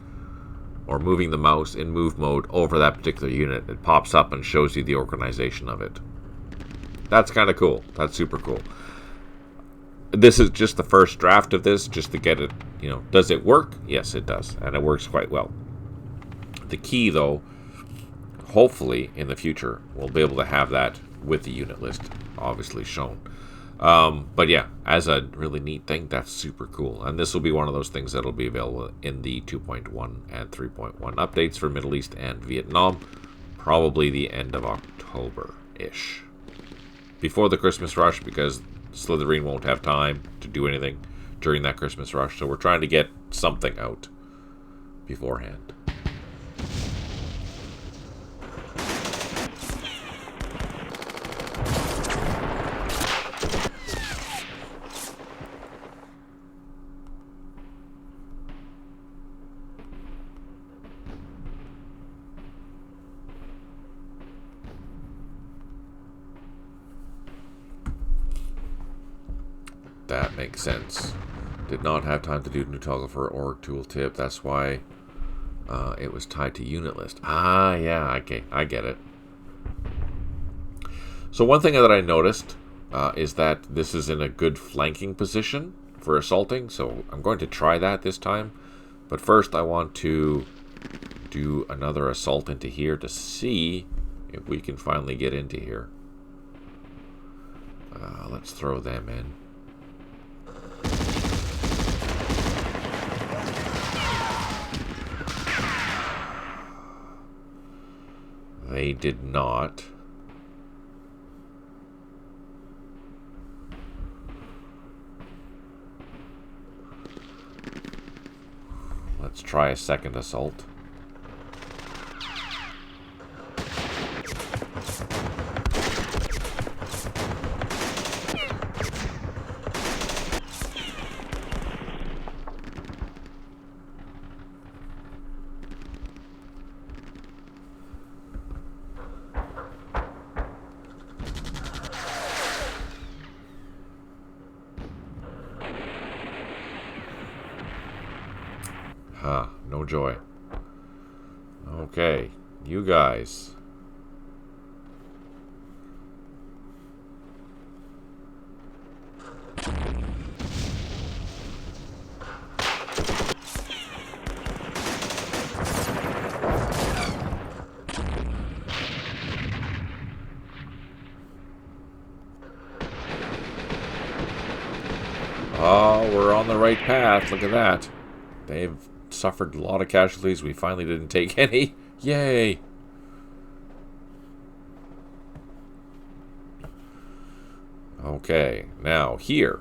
or moving the mouse in move mode over that particular unit. It pops up and shows you the organization of it. That's kind of cool. That's super cool. this is just the first draft of this, just to get it, does it work? Yes, it does, and it works quite well. The key, though, hopefully in the future, we'll be able to have that with the unit list, obviously shown. But yeah, as a really neat thing, that's super cool. And this will be one of those things that'll be available in the 2.1 and 3.1 updates for Middle East and Vietnam, probably the end of October-ish. Before the Christmas rush, because Slytherin won't have time to do anything during that Christmas rush. So we're trying to get something out beforehand. That makes sense. Did not have time to do Nutographer org tooltip. That's why it was tied to unit list. Ah, yeah, okay, I get it. So one thing that I noticed is that this is in a good flanking position for assaulting. So I'm going to try that this time. But first I want to do another assault into here to see if we can finally get into here. Let's throw them in. They did not. Let's try a second assault. No joy. Okay, you guys. Oh, we're on the right path. Look at that. They've suffered a lot of casualties. We finally didn't take any. Yay! Okay, now here.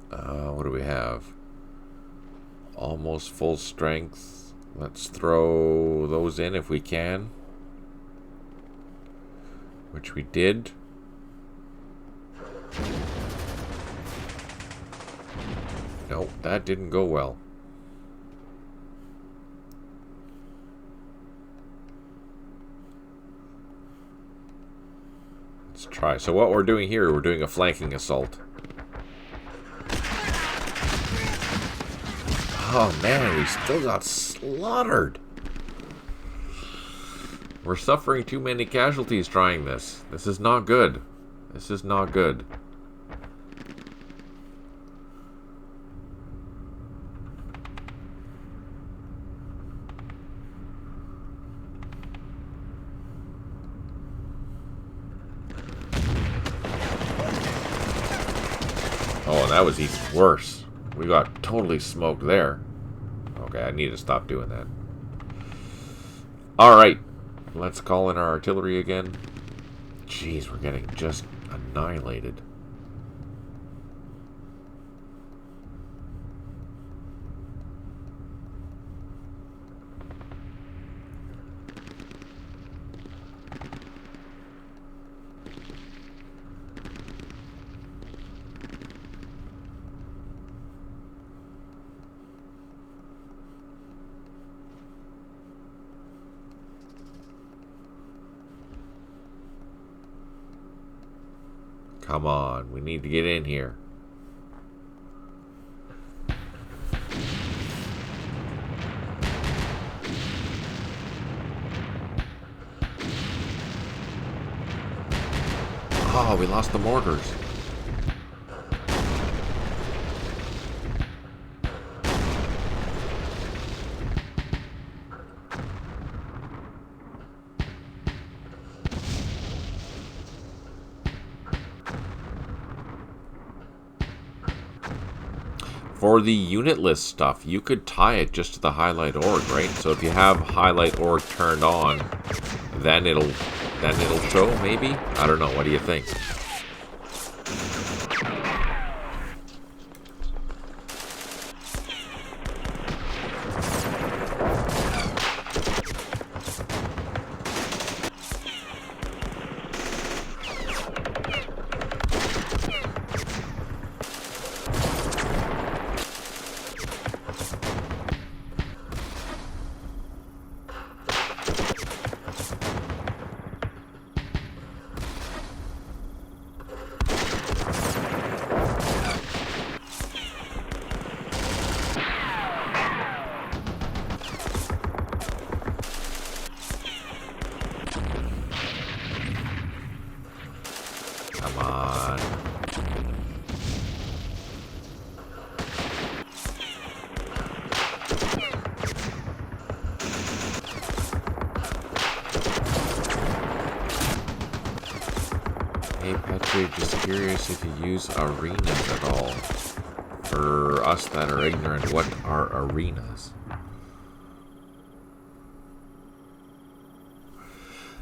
What do we have? Almost full strength. Let's throw those in if we can. Which we did. Nope, that didn't go well. Let's try. So what we're doing here, we're doing a flanking assault. Oh man, we still got slaughtered. We're suffering too many casualties trying this. This is not good. This is not good. Oh, and that was even worse. We got totally smoked there. Okay, I need to stop doing that. Alright. Let's call in our artillery again. Jeez, we're getting just annihilated. Come on, we need to get in here. Oh, we lost the mortars. For the unit list stuff, you could tie it just to the highlight org, right? So if you have highlight org turned on, then it'll show, maybe? I don't know. What do you think? Come on. Hey, Petri, just curious if you use arenas at all. For us that are ignorant, what are arenas?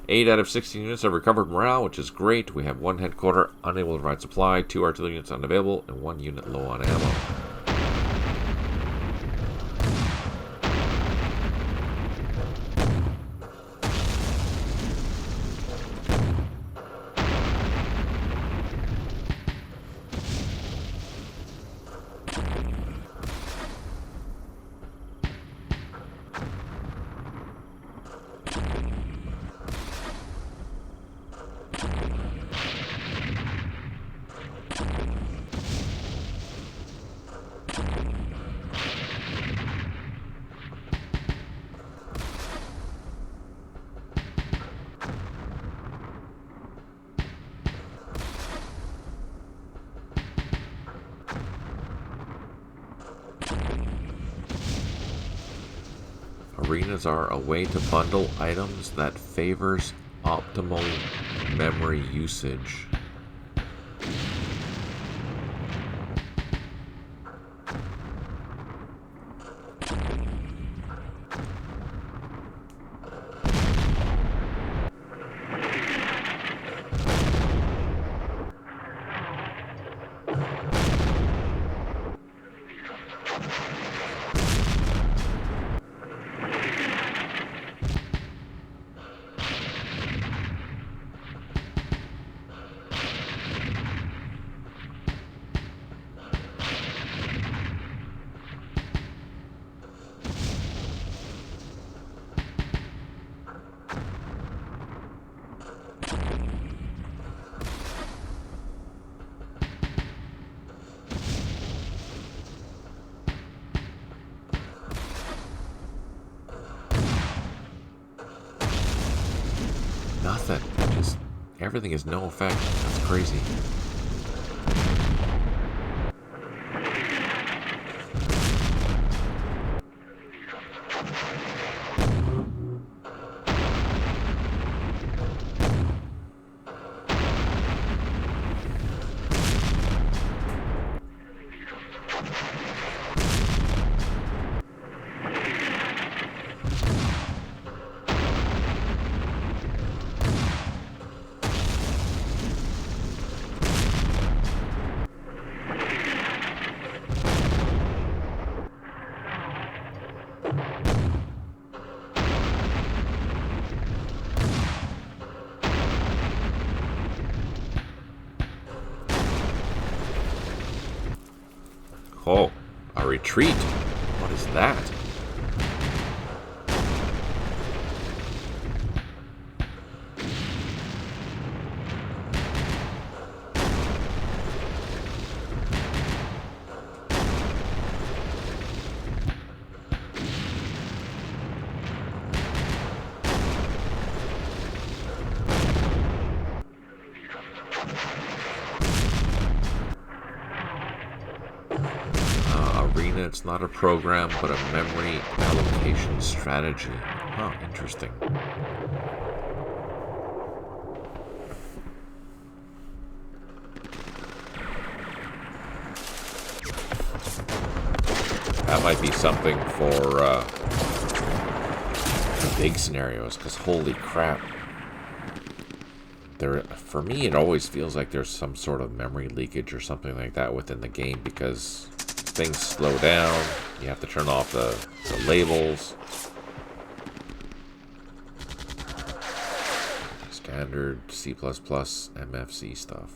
8 out of 16 units have recovered morale, which is great. We have 1 headquarter unable to provide supply, 2 artillery units unavailable, and 1 unit low on ammo. Arenas are a way to bundle items that favors optimal memory usage. Nothing. Just everything is no effect. That's crazy. Oh, a retreat. What is that? It's not a program, but a memory allocation strategy. Huh, interesting. That might be something for the big scenarios, because holy crap. For me, it always feels like there's some sort of memory leakage or something like that within the game, because things slow down. You have to turn off the labels. Standard C++ MFC stuff.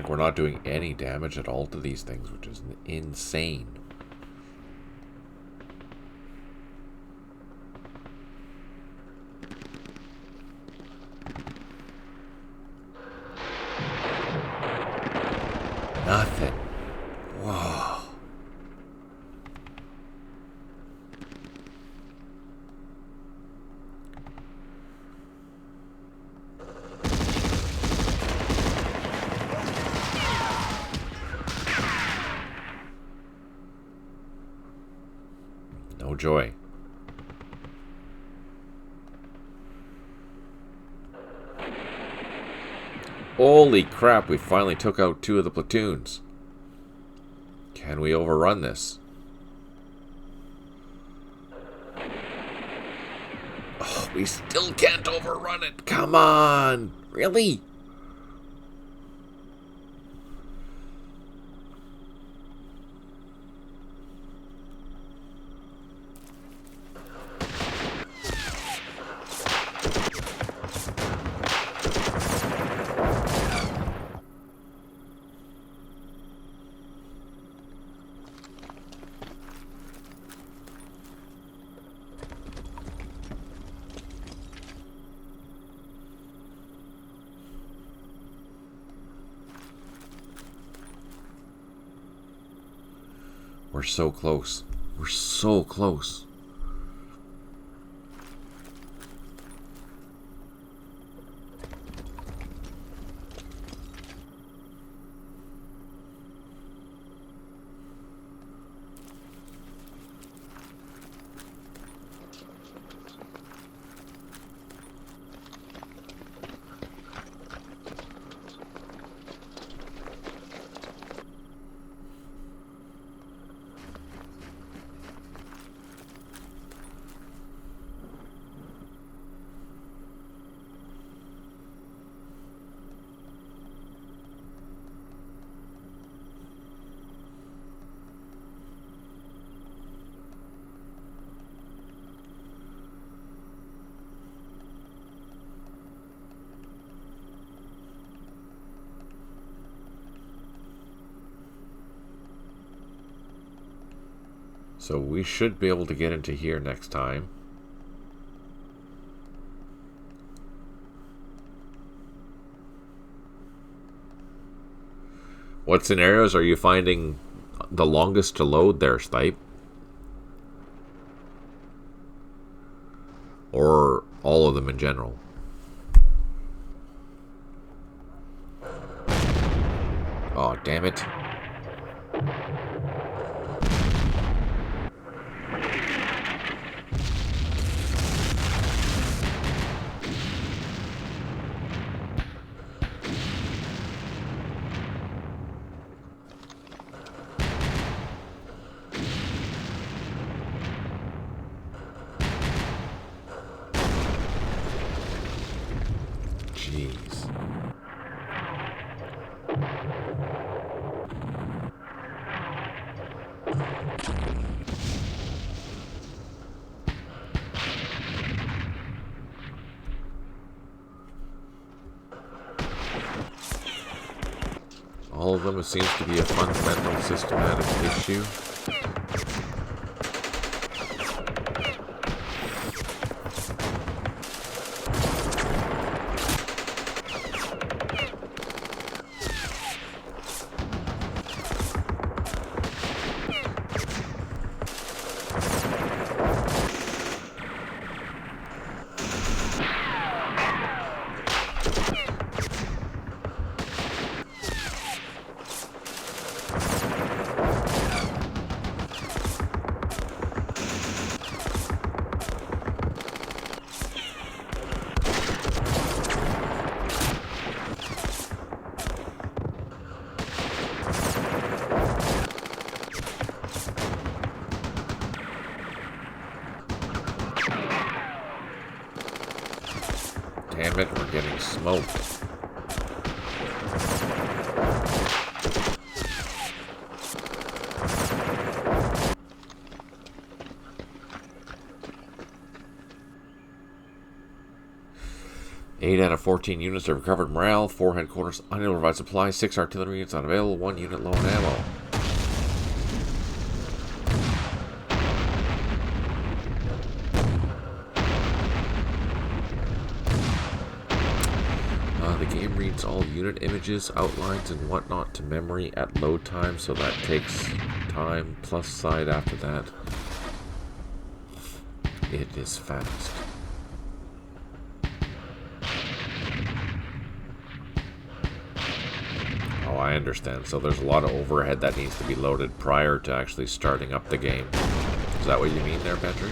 We're not doing any damage at all to these things, which is insane. Nothing. Whoa. No joy. Holy crap, we finally took out 2 of the platoons. Can we overrun this? Oh, we still can't overrun it. Come on. Really? We're so close. We're so close. So we should be able to get into here next time. What scenarios are you finding the longest to load there, Stipe? Or all of them in general? Oh, damn it. all of them, it seems to be a fundamental systematic issue. Damn it, we're getting smoked. 8 out of 14 units have recovered morale, 4 headquarters unable to provide supplies, 6 artillery units unavailable, 1 unit low on ammo. The game reads all unit images, outlines, and whatnot to memory at load time, so that takes time, plus side after that. It is fast. Oh, I understand. So there's a lot of overhead that needs to be loaded prior to actually starting up the game. Is that what you mean there, Patrick?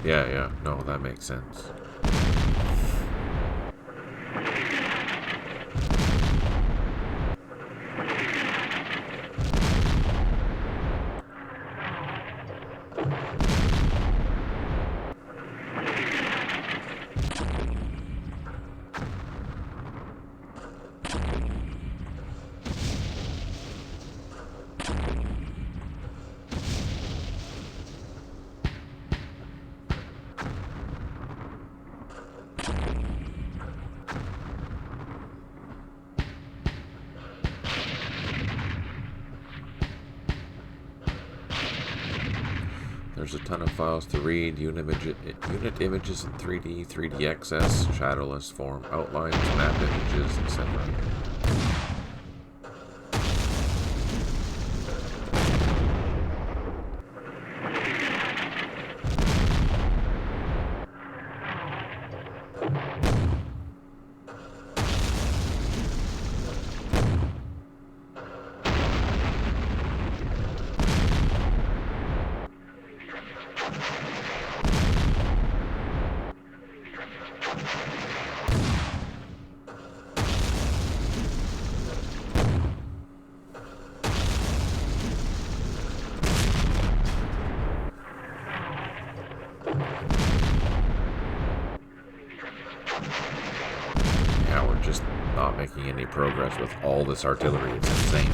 Yeah, no, that makes sense. There's a ton of files to read, unit images in 3D, 3DXS, shadowless form, outlines, map images, etc. Just not making any progress with all this artillery. It's insane.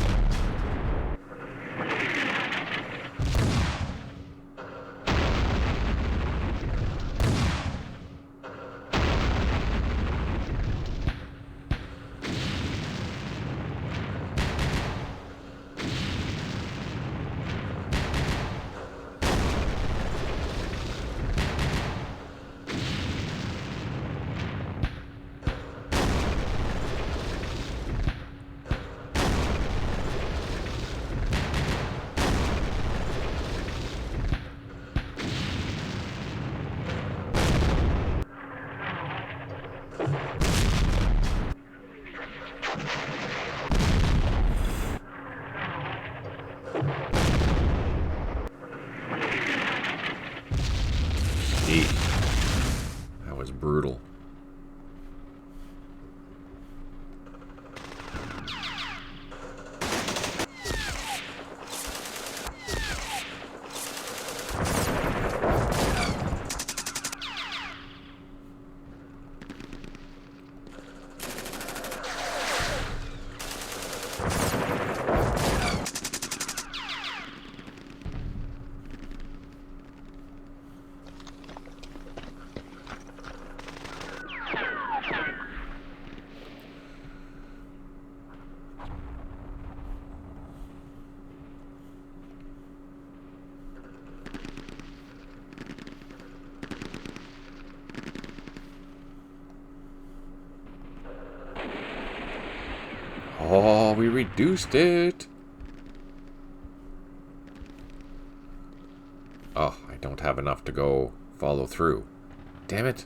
That was brutal. we reduced it. Oh, I don't have enough to go follow through. Damn it.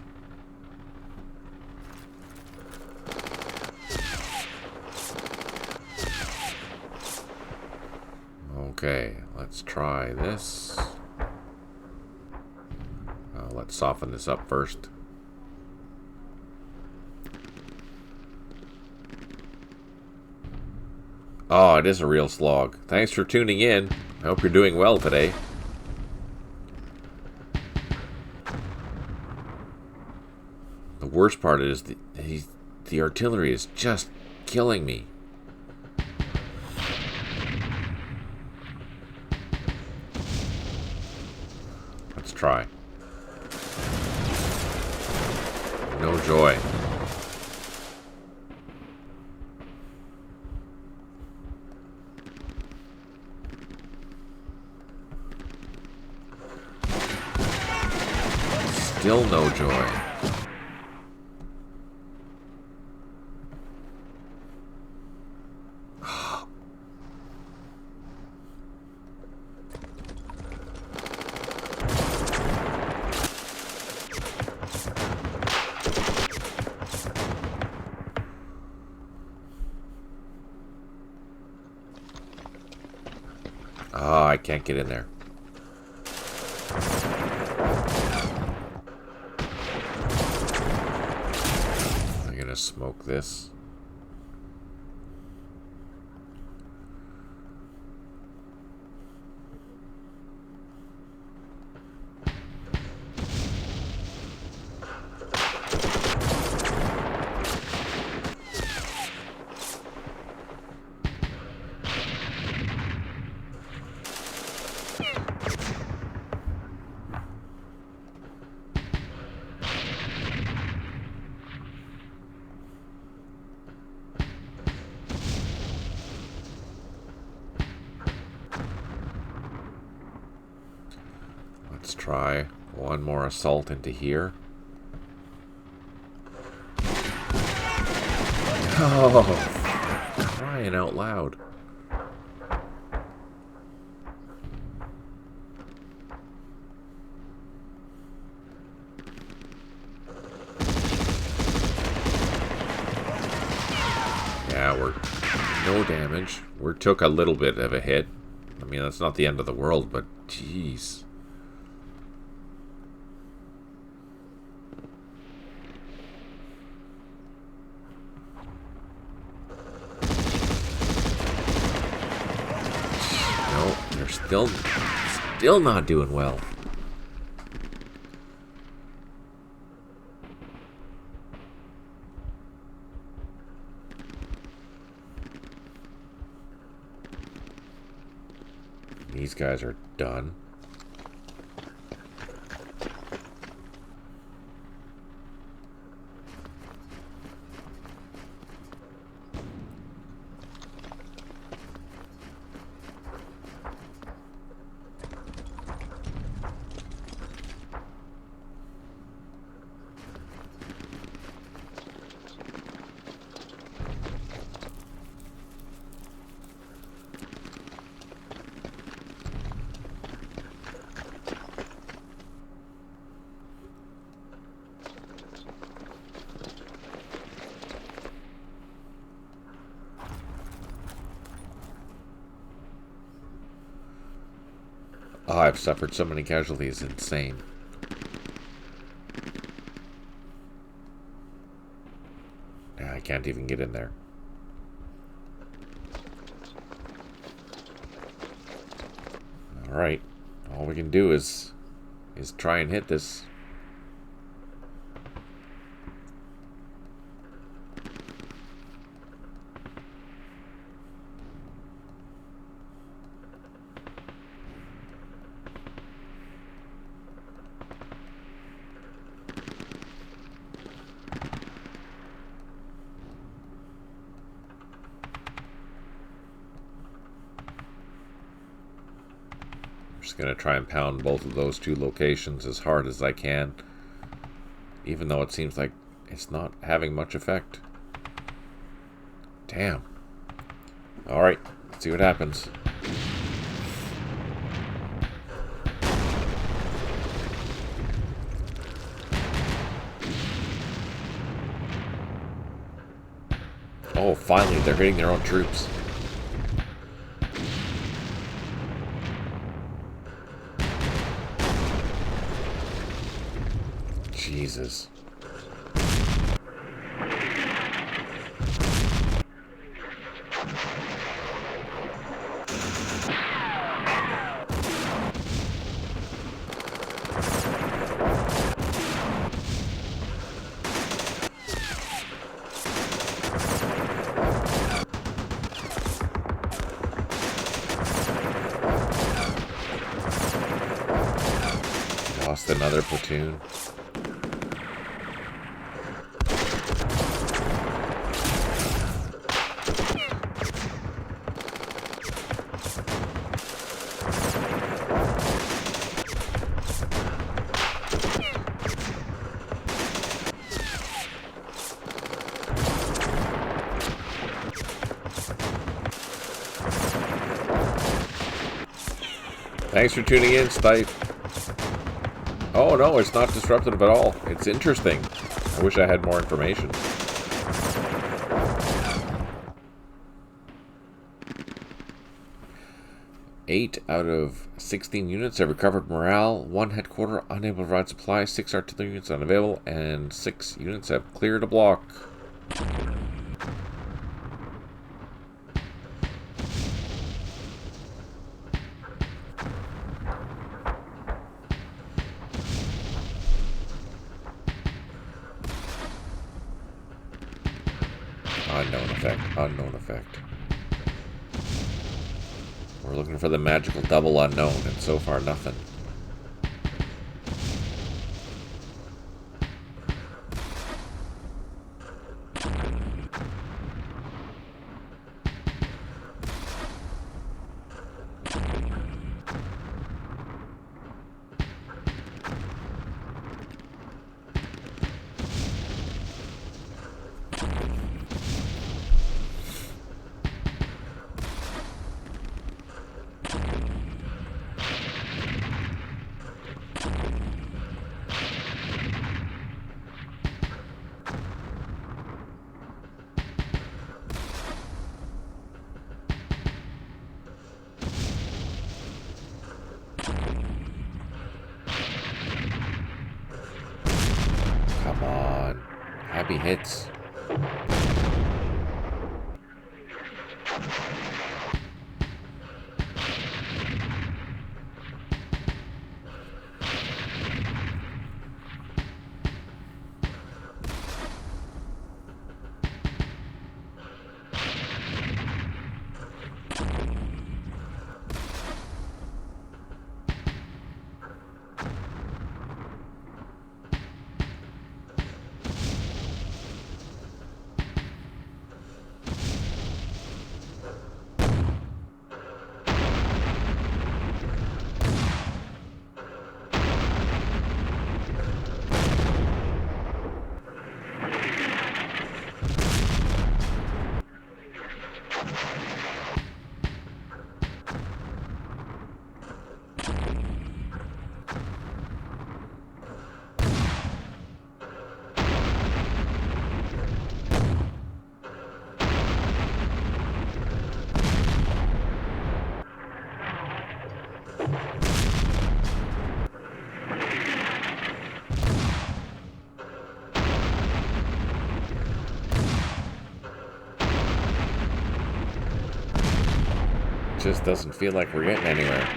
Okay, let's try this. Let's soften this up first. Oh, it is a real slog. Thanks for tuning in. I hope you're doing well today. The worst part is the artillery is just killing me. Let's try. No joy. Still no joy. Oh, I can't get in there. I'm gonna smoke this. Let's try one more assault into here. Oh, crying out loud. Yeah, we're no damage. We took a little bit of a hit. I mean, that's not the end of the world, but jeez. No, they're still not doing well. These guys are done. Oh, I've suffered so many casualties. Insane. Yeah, I can't even get in there. Alright. All we can do is try and hit this. Just going to try and pound both of those two locations as hard as I can, even though it seems like it's not having much effect. Damn. Alright, let's see what happens. Oh, finally, they're hitting their own troops. Jesus. Lost another platoon. Thanks for tuning in, Stipe. Oh no, it's not disruptive at all. It's interesting. I wish I had more information. Eight out of 16 units have recovered morale. 1 headquarter unable to provide supplies. 6 artillery units unavailable, and 6 units have cleared a block. Unknown effect. Unknown effect. We're looking for the magical double unknown, and so far nothing. Come on. Happy hits. Just doesn't feel like we're getting anywhere.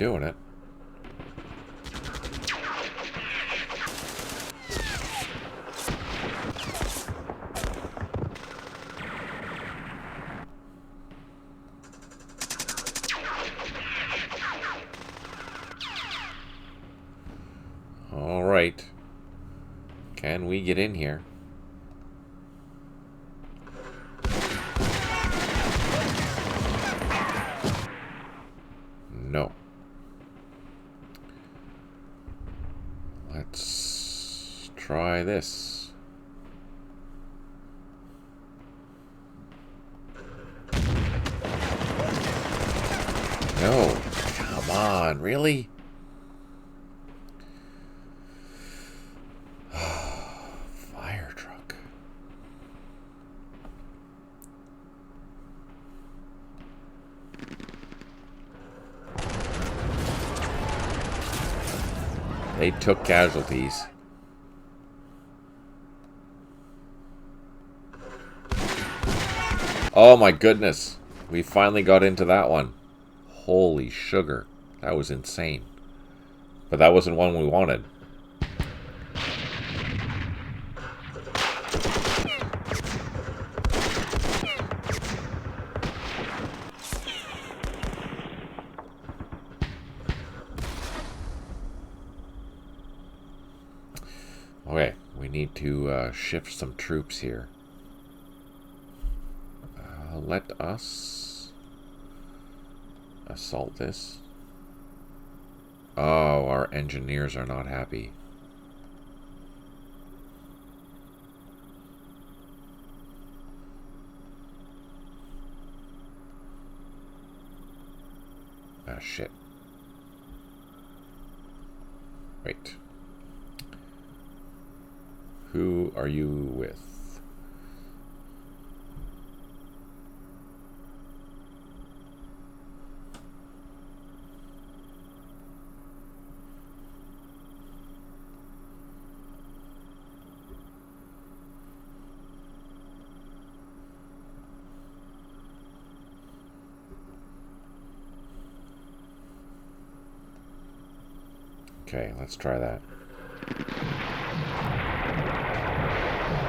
doing it. All right. Can we get in here? No. Let's try this. No. Come on, really? Fire truck. They took casualties. Oh my goodness. We finally got into that one. Holy sugar. That was insane. But that wasn't one we wanted. Okay, we need to shift some troops here. Let us assault this. Oh, our engineers are not happy. Ah, shit. Wait. Who are you with? Okay, let's try that.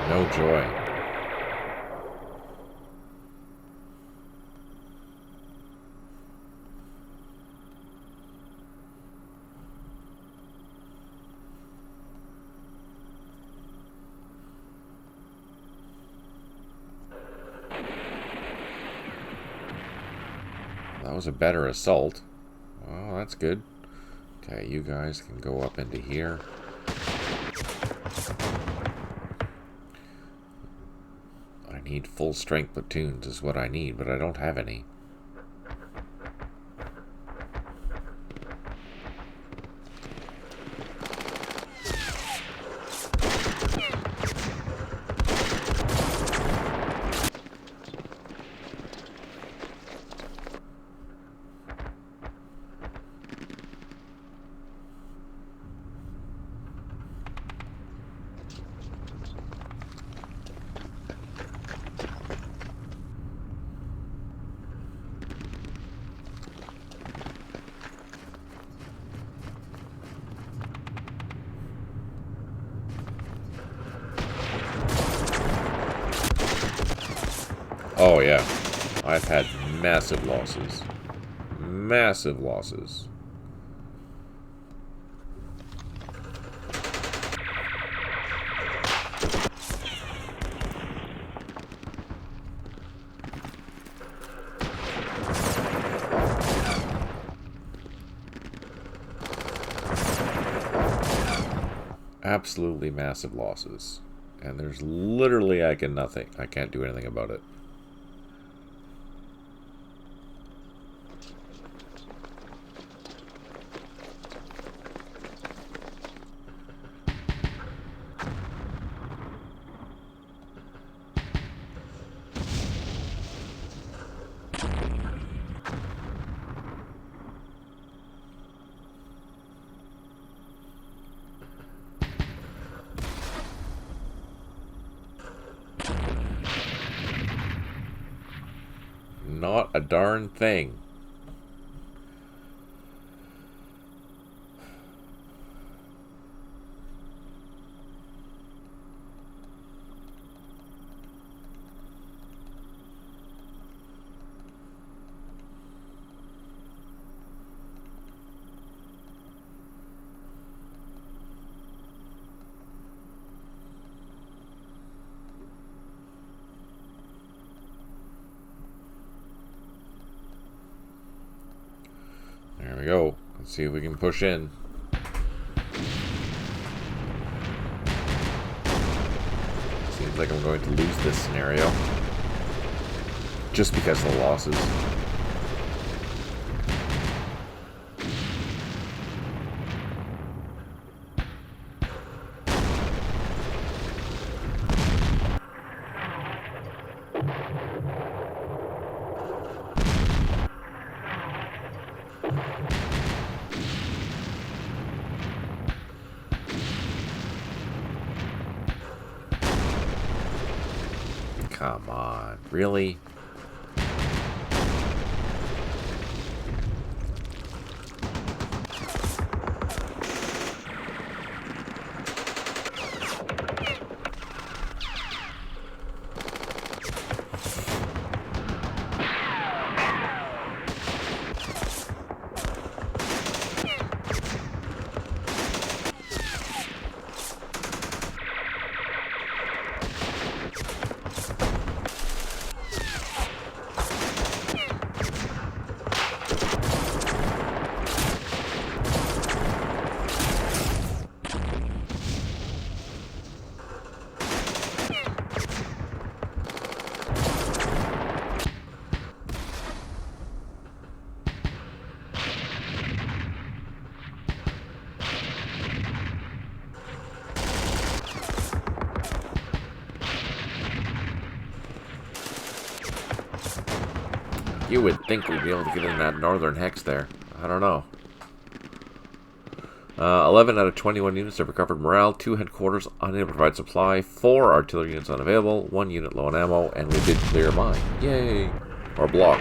No joy. That was a better assault. Oh, that's good. Okay, you guys can go up into here. I need full strength platoons is what I need, but I don't have any. Oh yeah, I've had massive losses. Massive losses. Absolutely massive losses. And there's literally I can't do anything about it. Not a darn thing. See if we can push in. Seems like I'm going to lose this scenario. Just because of the losses. Come on, really? You would think we'd be able to get in that northern hex there. I don't know. 11 out of 21 units have recovered morale. 2 headquarters unable to provide supply. 4 artillery units unavailable. 1 unit low on ammo. And we did clear a mine. Yay! Or block.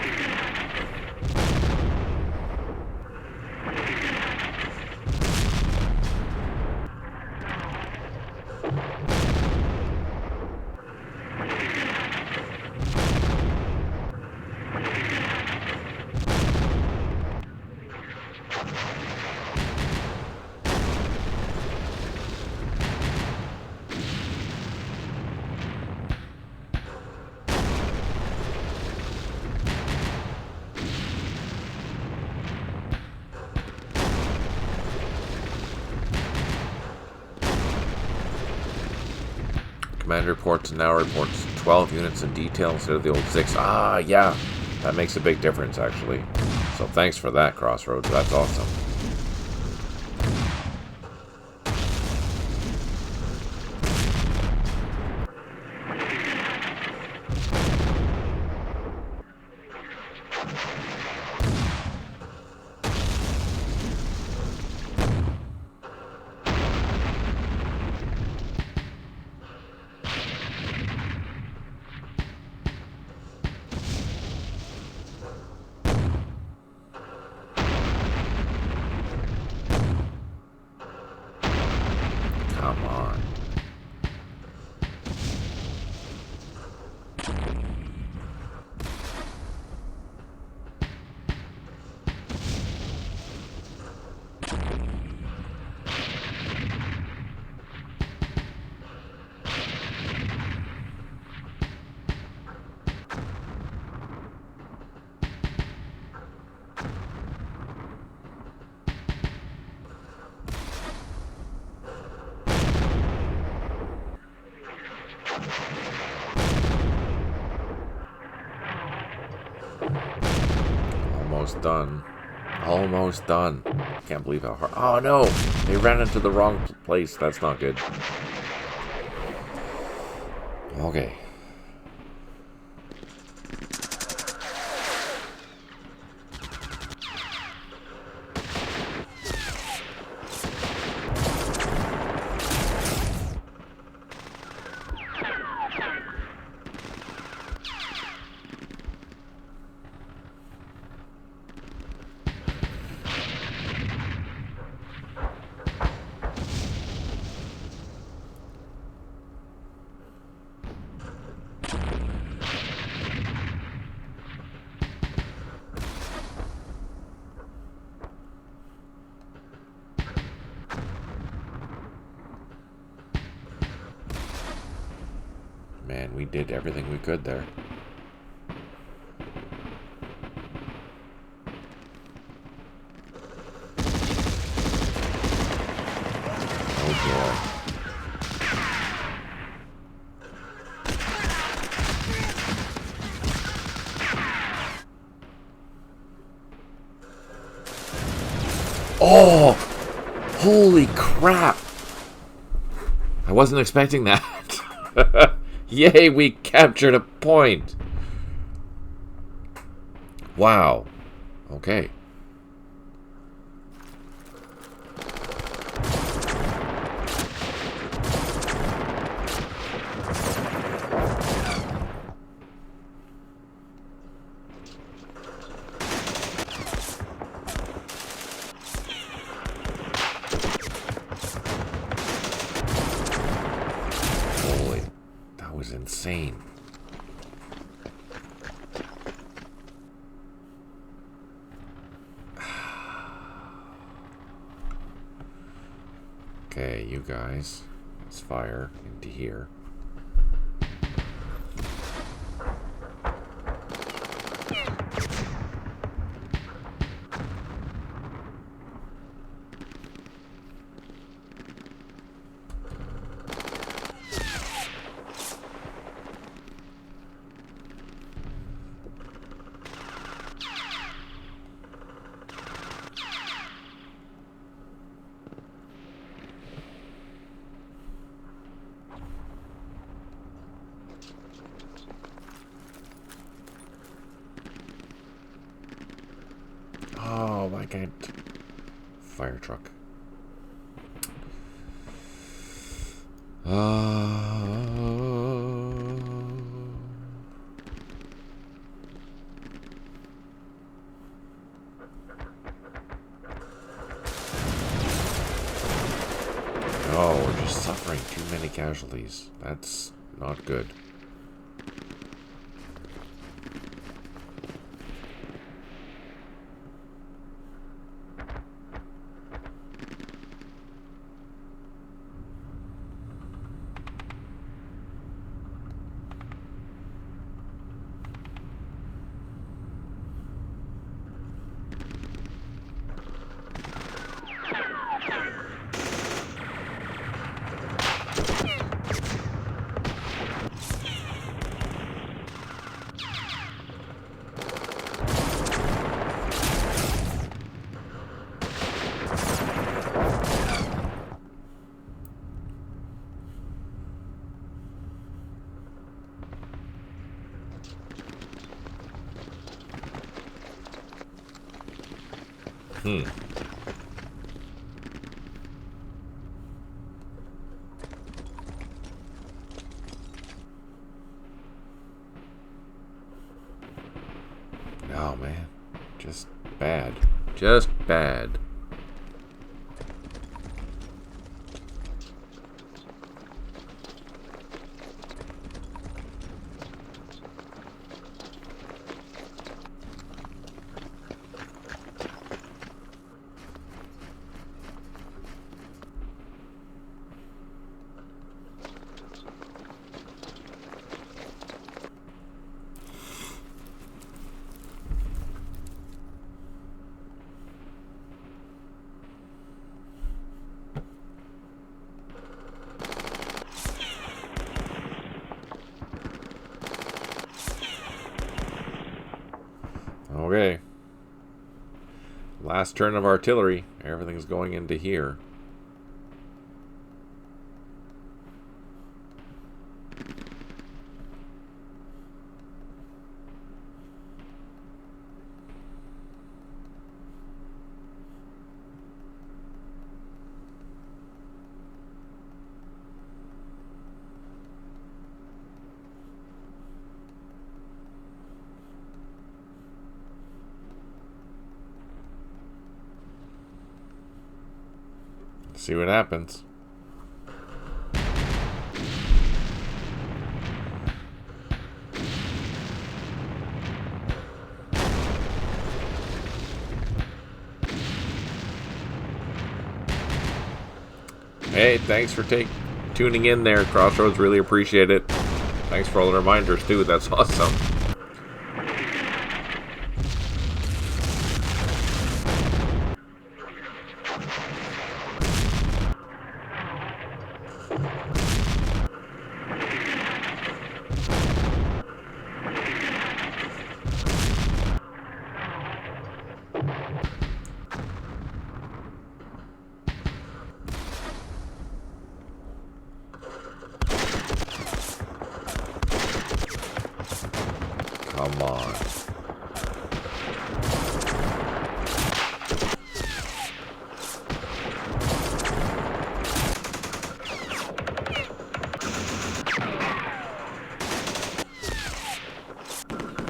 Commander reports now reports 12 units in detail instead of the old 6. Ah, yeah. That makes a big difference, actually. So thanks for that, Crossroads. That's awesome. Come on. Almost done. Almost done. Can't believe how hard. Oh no! They ran into the wrong place. That's not good. Okay. Man, we did everything we could there. Holy crap! I wasn't expecting that. Yay, we captured a point! Wow. Okay. Holy, that was insane. Okay, you guys, let's fire into here. Oh, my God. Fire truck. Oh, we're just suffering too many casualties. That's not good. Oh, man. Just bad. Just bad. Okay. Last turn of artillery. Everything's going into here. See what happens. Hey, thanks for tuning in there, Crossroads. Really appreciate it. Thanks for all the reminders, too. That's awesome. Come on.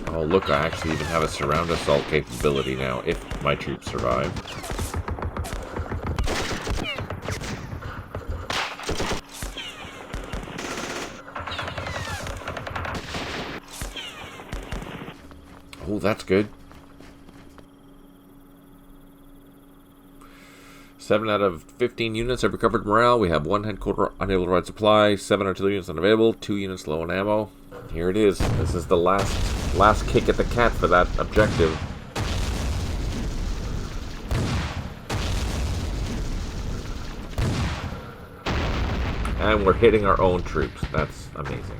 Oh, look, I actually even have a surround assault capability now, if my troops survive. Oh, that's good. 7 out of 15 units have recovered morale. We have 1 headquarter unable to provide supply, 7 artillery units unavailable, 2 units low on ammo. Here it is. This is the last kick at the cat for that objective. And we're hitting our own troops. That's amazing.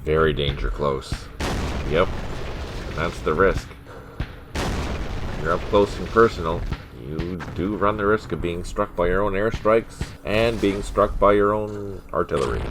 Very danger close. Yep. That's the risk. You're up close and personal. You do run the risk of being struck by your own airstrikes and being struck by your own artillery.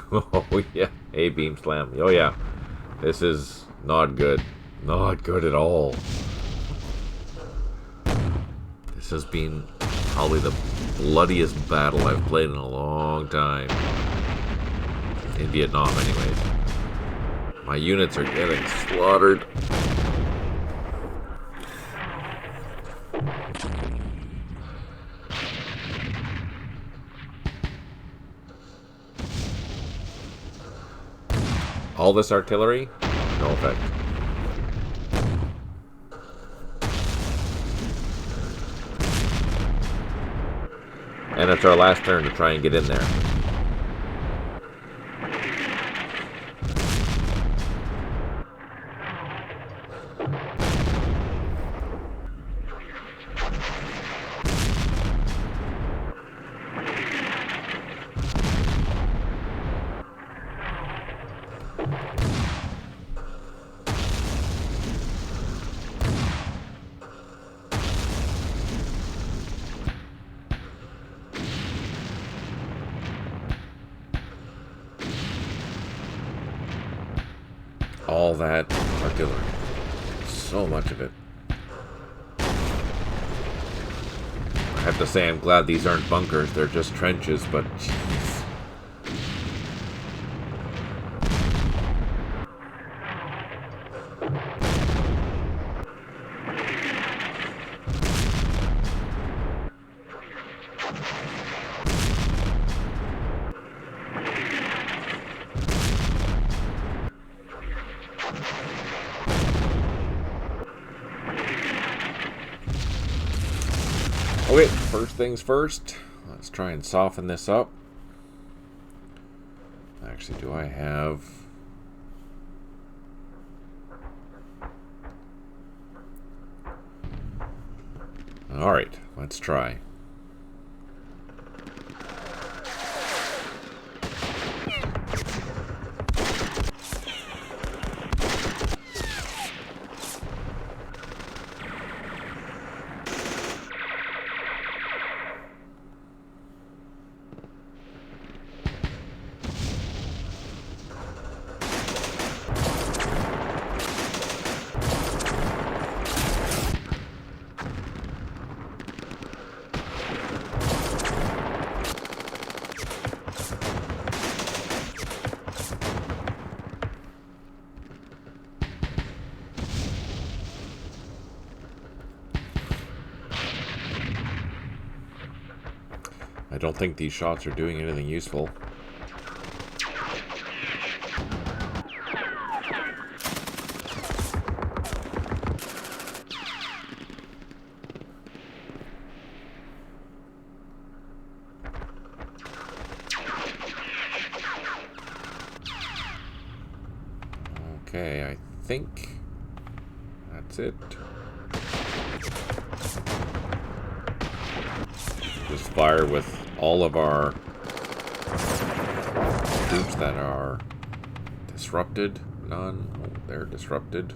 Oh yeah, A-beam slam. Oh yeah, this is not good. Not good at all. This has been probably the bloodiest battle I've played in a long time. In Vietnam, anyways. My units are getting slaughtered. All this artillery, no effect. And it's our last turn to try and get in there. All that artillery. So much of it. I have to say I'm glad these aren't bunkers, they're just trenches, but jeez. Okay, first things first, let's try and soften this up. Actually, do I have... Alright, let's try. I don't think these shots are doing anything useful. Okay, I think that's it. Just fire with all of our troops that are disrupted. None. Oh, they're disrupted.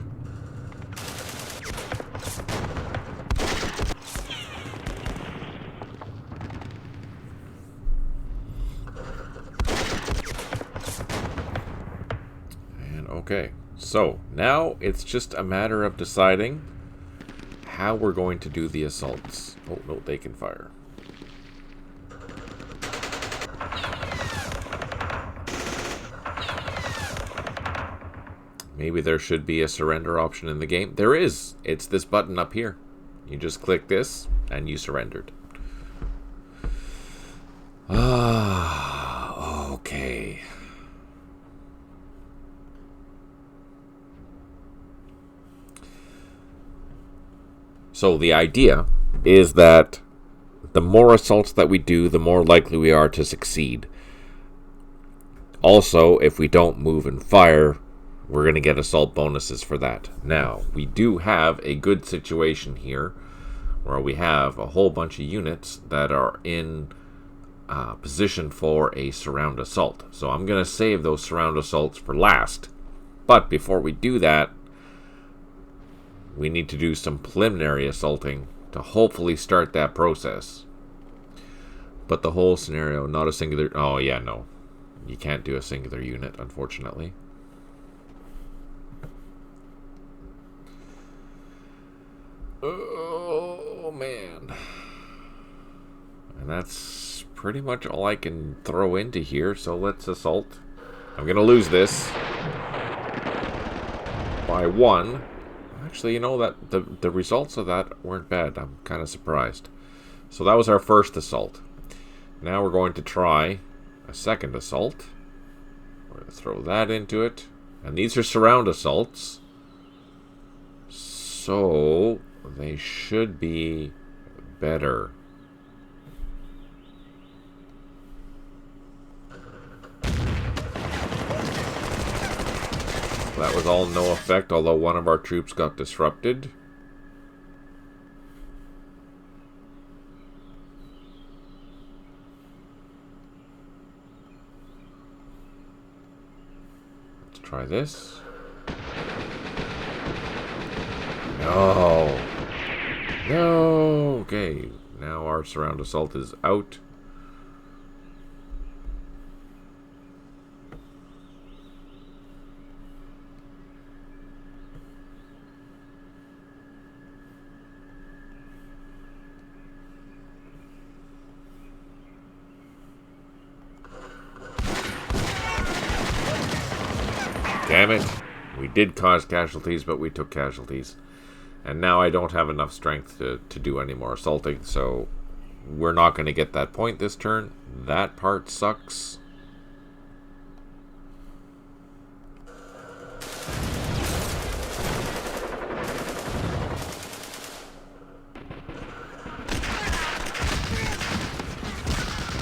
And okay. So, now it's just a matter of deciding how we're going to do the assaults. Oh, no, they can fire. Maybe there should be a surrender option in the game. There is. It's this button up here. You just click this, and you surrendered. Ah, okay. So the idea is that the more assaults that we do, the more likely we are to succeed. Also, if we don't move and fire, we're going to get assault bonuses for that. Now, we do have a good situation here where we have a whole bunch of units that are in position for a surround assault. So I'm going to save those surround assaults for last. But before we do that, we need to do some preliminary assaulting to hopefully start that process. But the whole scenario, not a singular... Oh, yeah, no. You can't do a singular unit, unfortunately. Oh, man. And that's pretty much all I can throw into here, so let's assault. I'm going to lose this by 1. Actually, you know, that the results of that weren't bad. I'm kind of surprised. So that was our first assault. Now we're going to try a second assault. We're going to throw that into it. And these are surround assaults. So they should be better. That was all no effect, although one of our troops got disrupted. Let's try this. No. No. Okay. Now our surround assault is out. Damn it. We did cause casualties, but we took casualties. And now I don't have enough strength to do any more assaulting, so we're not going to get that point this turn. That part sucks.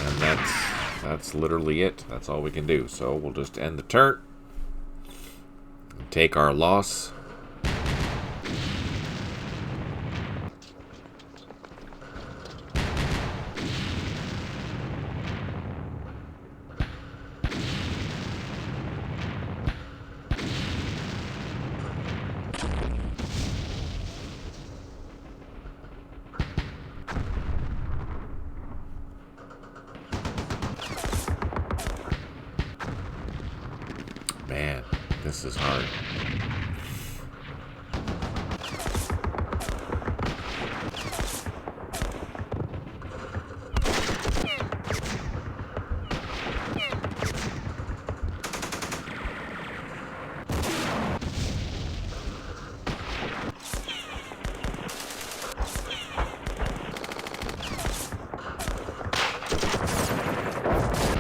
And that's literally it. That's all we can do. So we'll just end the turn. Take our loss. Man, this is hard.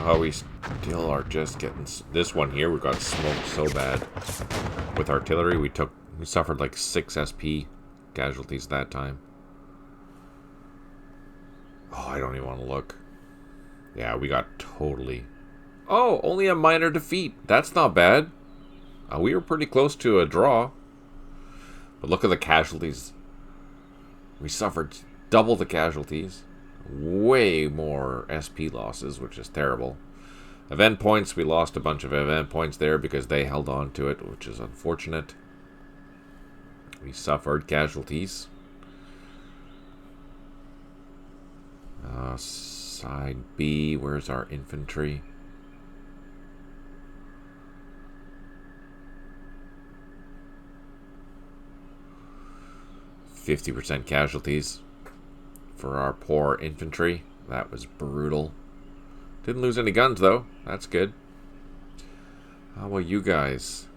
how we still are just getting... This one here, we got smoked so bad. With artillery, we suffered like 6 SP casualties that time. Oh, I don't even want to look. Yeah, we got totally... Oh, only a minor defeat. That's not bad. We were pretty close to a draw. But look at the casualties. We suffered double the casualties. Way more SP losses, which is terrible. Event points, we lost a bunch of event points there because they held on to it, which is unfortunate. We suffered casualties. Side B, where's our infantry? %50 casualties for our poor infantry. That was brutal. Didn't lose any guns, though. That's good. How about you guys?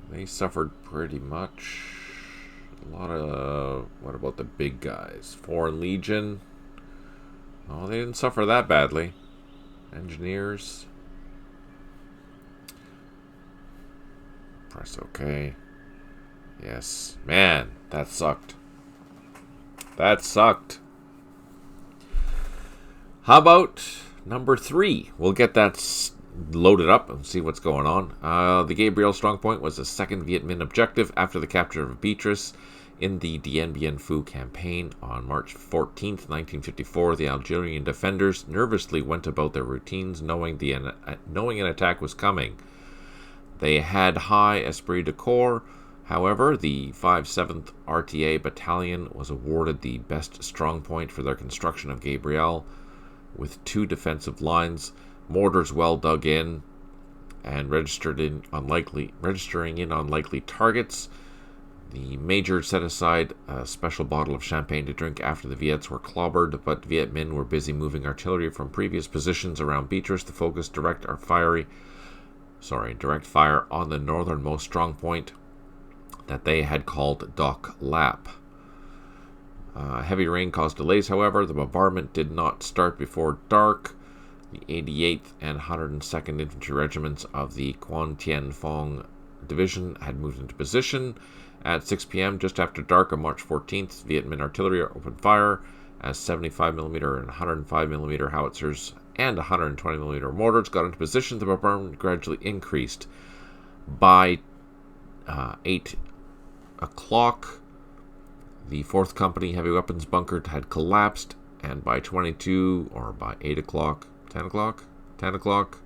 They suffered pretty much. A lot of... What about the big guys? Foreign Legion. Oh, they didn't suffer that badly. Engineers. Press OK. Yes. Man, that sucked. That sucked. How about number 3? We'll get that loaded up and see what's going on. The Gabriel Strongpoint was the second Viet Minh objective after the capture of Beatrice in the Dien Bien Phu campaign on March 14th, 1954. The Algerian defenders nervously went about their routines, knowing an attack was coming. They had high esprit de corps. However, the 57th RTA Battalion was awarded the best strongpoint for their construction of Gabriel, with 2 defensive lines, mortars well dug in, and registering in unlikely targets. The major set aside a special bottle of champagne to drink after the Viets were clobbered, but Viet Minh were busy moving artillery from previous positions around Beatrice to focus direct fire on the northernmost strongpoint that they had called Doc Lap. Heavy rain caused delays, however. The bombardment did not start before dark. The 88th and 102nd Infantry Regiments of the Quan Tien Phong Division had moved into position. At 6 p.m., just after dark on March 14th, Viet Minh artillery opened fire as 75mm and 105mm howitzers and 120mm mortars got into position. The bombardment gradually increased. By 8 o'clock, the 4th Company Heavy Weapons Bunker had collapsed, and by 8 o'clock, 10 o'clock,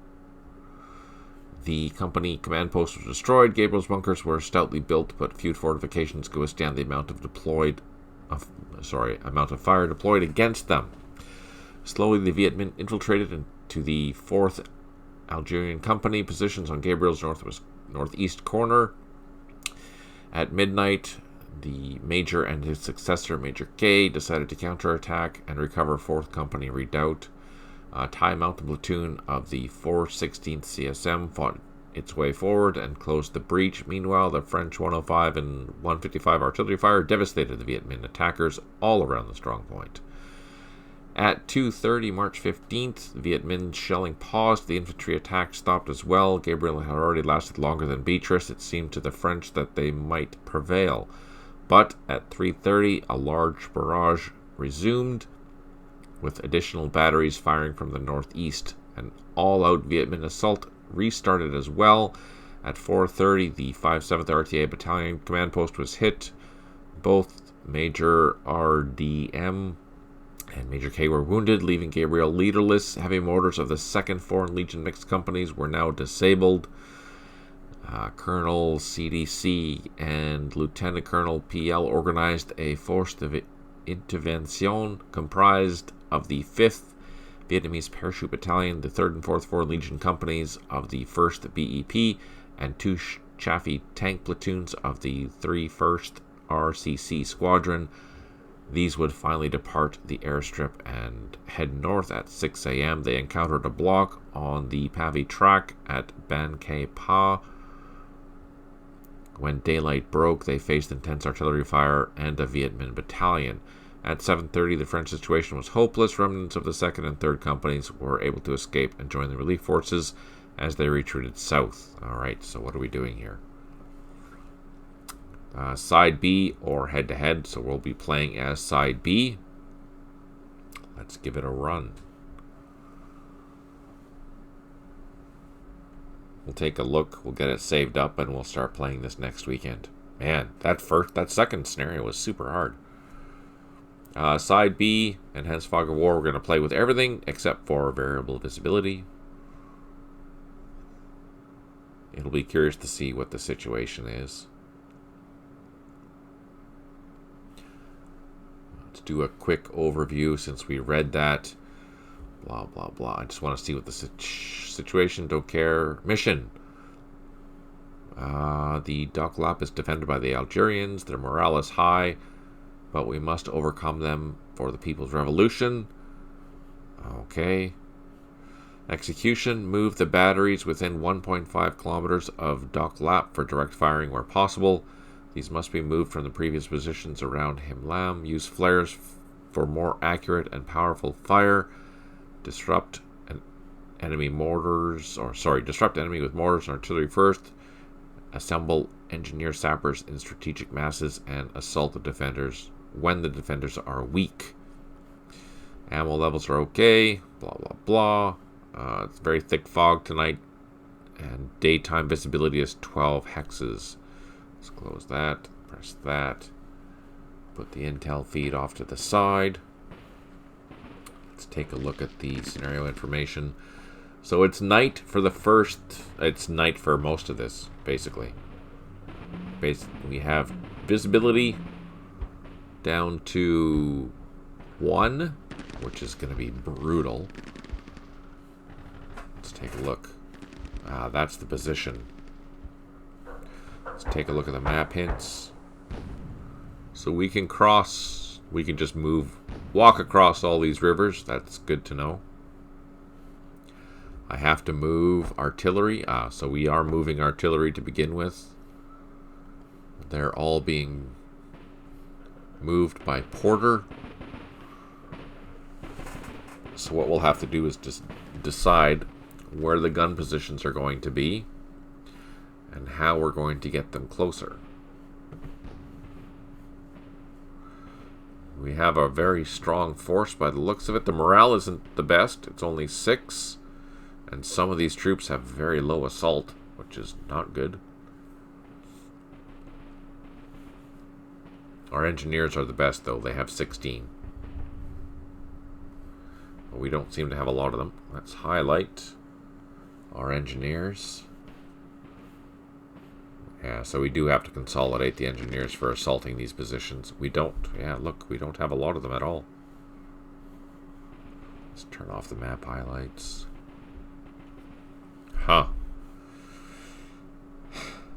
the company command post was destroyed. Gabriel's bunkers were stoutly built, but few fortifications could withstand the amount of fire deployed against them. Slowly, the Viet Minh infiltrated into the 4th Algerian Company positions on Gabriel's northeast corner. At midnight, the Major and his successor, Major K, decided to counterattack and recover 4th Company Redoubt. Thai Mountain Platoon of the 416th CSM fought its way forward and closed the breach. Meanwhile, the French 105 and 155 artillery fire devastated the Viet Minh attackers all around the strongpoint. At 2:30 March 15th, the Viet Minh shelling paused. The infantry attack stopped as well. Gabriel had already lasted longer than Beatrice. It seemed to the French that they might prevail. But at 3:30, a large barrage resumed, with additional batteries firing from the northeast. An all-out Viet Minh assault restarted as well. At 4:30, the 57th RTA Battalion command post was hit. Both Major RDM and Major K were wounded, leaving Gabriel leaderless. Heavy mortars of the 2nd Foreign Legion mixed companies were now disabled. Colonel CDC and Lieutenant Colonel PL organized a force de intervention comprised of the 5th Vietnamese Parachute Battalion, the 3rd and 4th Foreign Legion companies of the 1st BEP, and 2 Chaffee tank platoons of the 1st RCC Squadron. These would finally depart the airstrip and head north at 6 a.m. They encountered a block on the Pavi track at Ban Khe Pa. When daylight broke, they faced intense artillery fire and a Viet Minh battalion. At 7:30, the French situation was hopeless. Remnants of the 2nd and 3rd companies were able to escape and join the relief forces as they retreated south. Alright, so what are we doing here? Side B or head-to-head, so we'll be playing as Side B. Let's give it a run. We'll take a look, we'll get it saved up, and we'll start playing this next weekend. Man, that second scenario was super hard. Side B, Enhanced Fog of War, we're going to play with everything except for variable visibility. It'll be curious to see what the situation is. Let's do a quick overview since we read that. Blah, blah, blah. I just want to see what the situation, don't care. Mission. The Dock Lap is defended by the Algerians. Their morale is high, but we must overcome them for the People's Revolution. Okay. Execution. Move the batteries within 1.5 kilometers of Dock Lap for direct firing where possible. These must be moved from the previous positions around Him Lam. Use flares for more accurate and powerful fire. Disrupt enemy with mortars and artillery first. Assemble engineer sappers in strategic masses and assault the defenders when the defenders are weak. Ammo levels are okay. Blah, blah, blah. It's very thick fog tonight, and daytime visibility is 12 hexes. Let's close that. Press that. Put the intel feed off to the side. Let's take a look at the scenario information. So it's night for it's night for most of this, basically. We have visibility down to 1, which is going to be brutal. Let's take a look. That's the position. Let's take a look at the map hints. So we can just walk across all these rivers. That's good to know. I have to move artillery. So we are moving artillery to begin with. They're all being moved by Porter. So what we'll have to do is just decide where the gun positions are going to be and how we're going to get them closer. We have a very strong force by the looks of it. The morale isn't the best. It's only 6. And some of these troops have very low assault, which is not good. Our engineers are the best, though. They have 16. But we don't seem to have a lot of them. Let's highlight our engineers. Yeah, so we do have to consolidate the engineers for assaulting these positions. We don't. Yeah, look, we don't have a lot of them at all. Let's turn off the map highlights.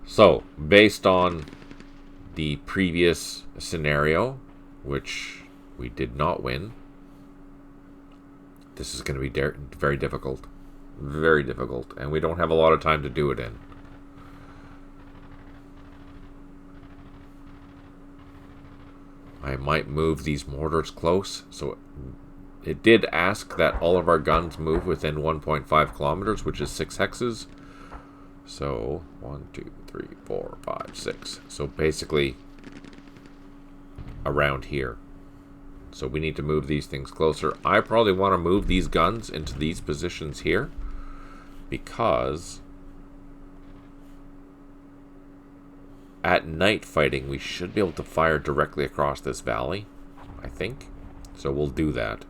So, based on the previous scenario, which we did not win, this is going to be very difficult. Very difficult. And we don't have a lot of time to do it in. I might move these mortars close. So it did ask that all of our guns move within 1.5 kilometers, which is 6 hexes. So 1, 2, 3, 4, 5, 6. So basically around here. So we need to move these things closer. I probably want to move these guns into these positions here because at night fighting we should be able to fire directly across this valley, I think. So we'll do that.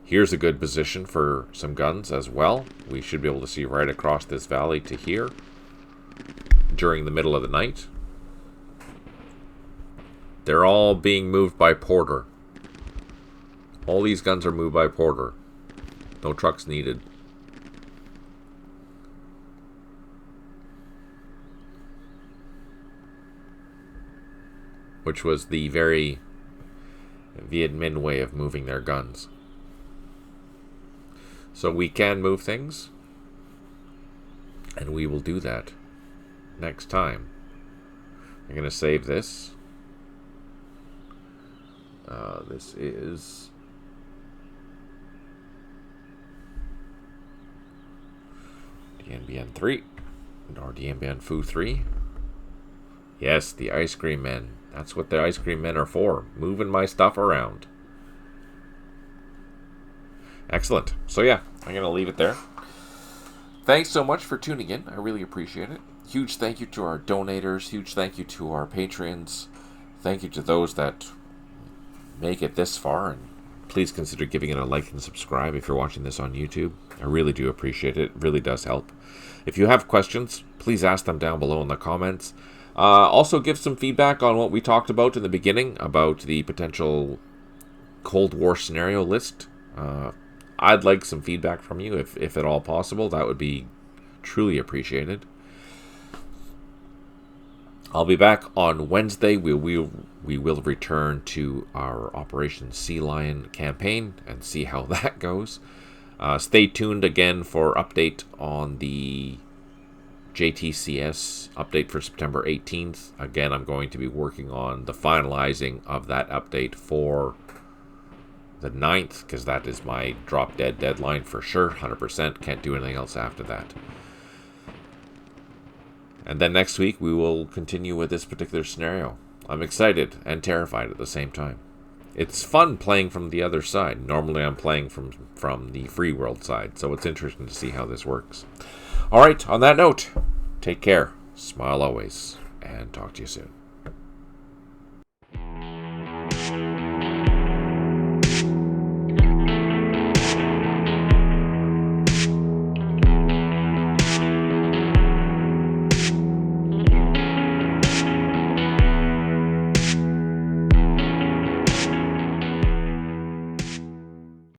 Here's a good position for some guns as well. We should be able to see right across this valley to here during the middle of the night. They're all being moved by Porter. All these guns are moved by Porter. No trucks needed. Which was the very Viet Minh way of moving their guns. So we can move things, and we will do that next time. I'm going to save this. This is Dien Bien 3, or Dien Bien Phu 3. Yes, the ice cream men. That's what the ice cream men are for, moving my stuff around. Excellent. So yeah, I'm going to leave it there. Thanks so much for tuning in. I really appreciate it. Huge thank you to our donators. Huge thank you to our patrons. Thank you to those that make it this far. And please consider giving it a like and subscribe if you're watching this on YouTube. I really do appreciate it. It really does help. If you have questions, please ask them down below in the comments. Also give some feedback on what we talked about in the beginning about the potential Cold War scenario list. I'd like some feedback from you, if at all possible. That would be truly appreciated. I'll be back on Wednesday. We will return to our Operation Sea Lion campaign and see how that goes. Stay tuned again for update on the JTCS update for September 18th. Again, I'm going to be working on the finalizing of that update for the 9th, because that is my drop dead deadline for sure. 100%. Can't do anything else after that. And then next week we will continue with this particular scenario. I'm excited and terrified at the same time. It's fun playing from the other side. Normally I'm playing from the free world side, so it's interesting to see how this works. Alright, on that note, take care, smile always, and talk to you soon.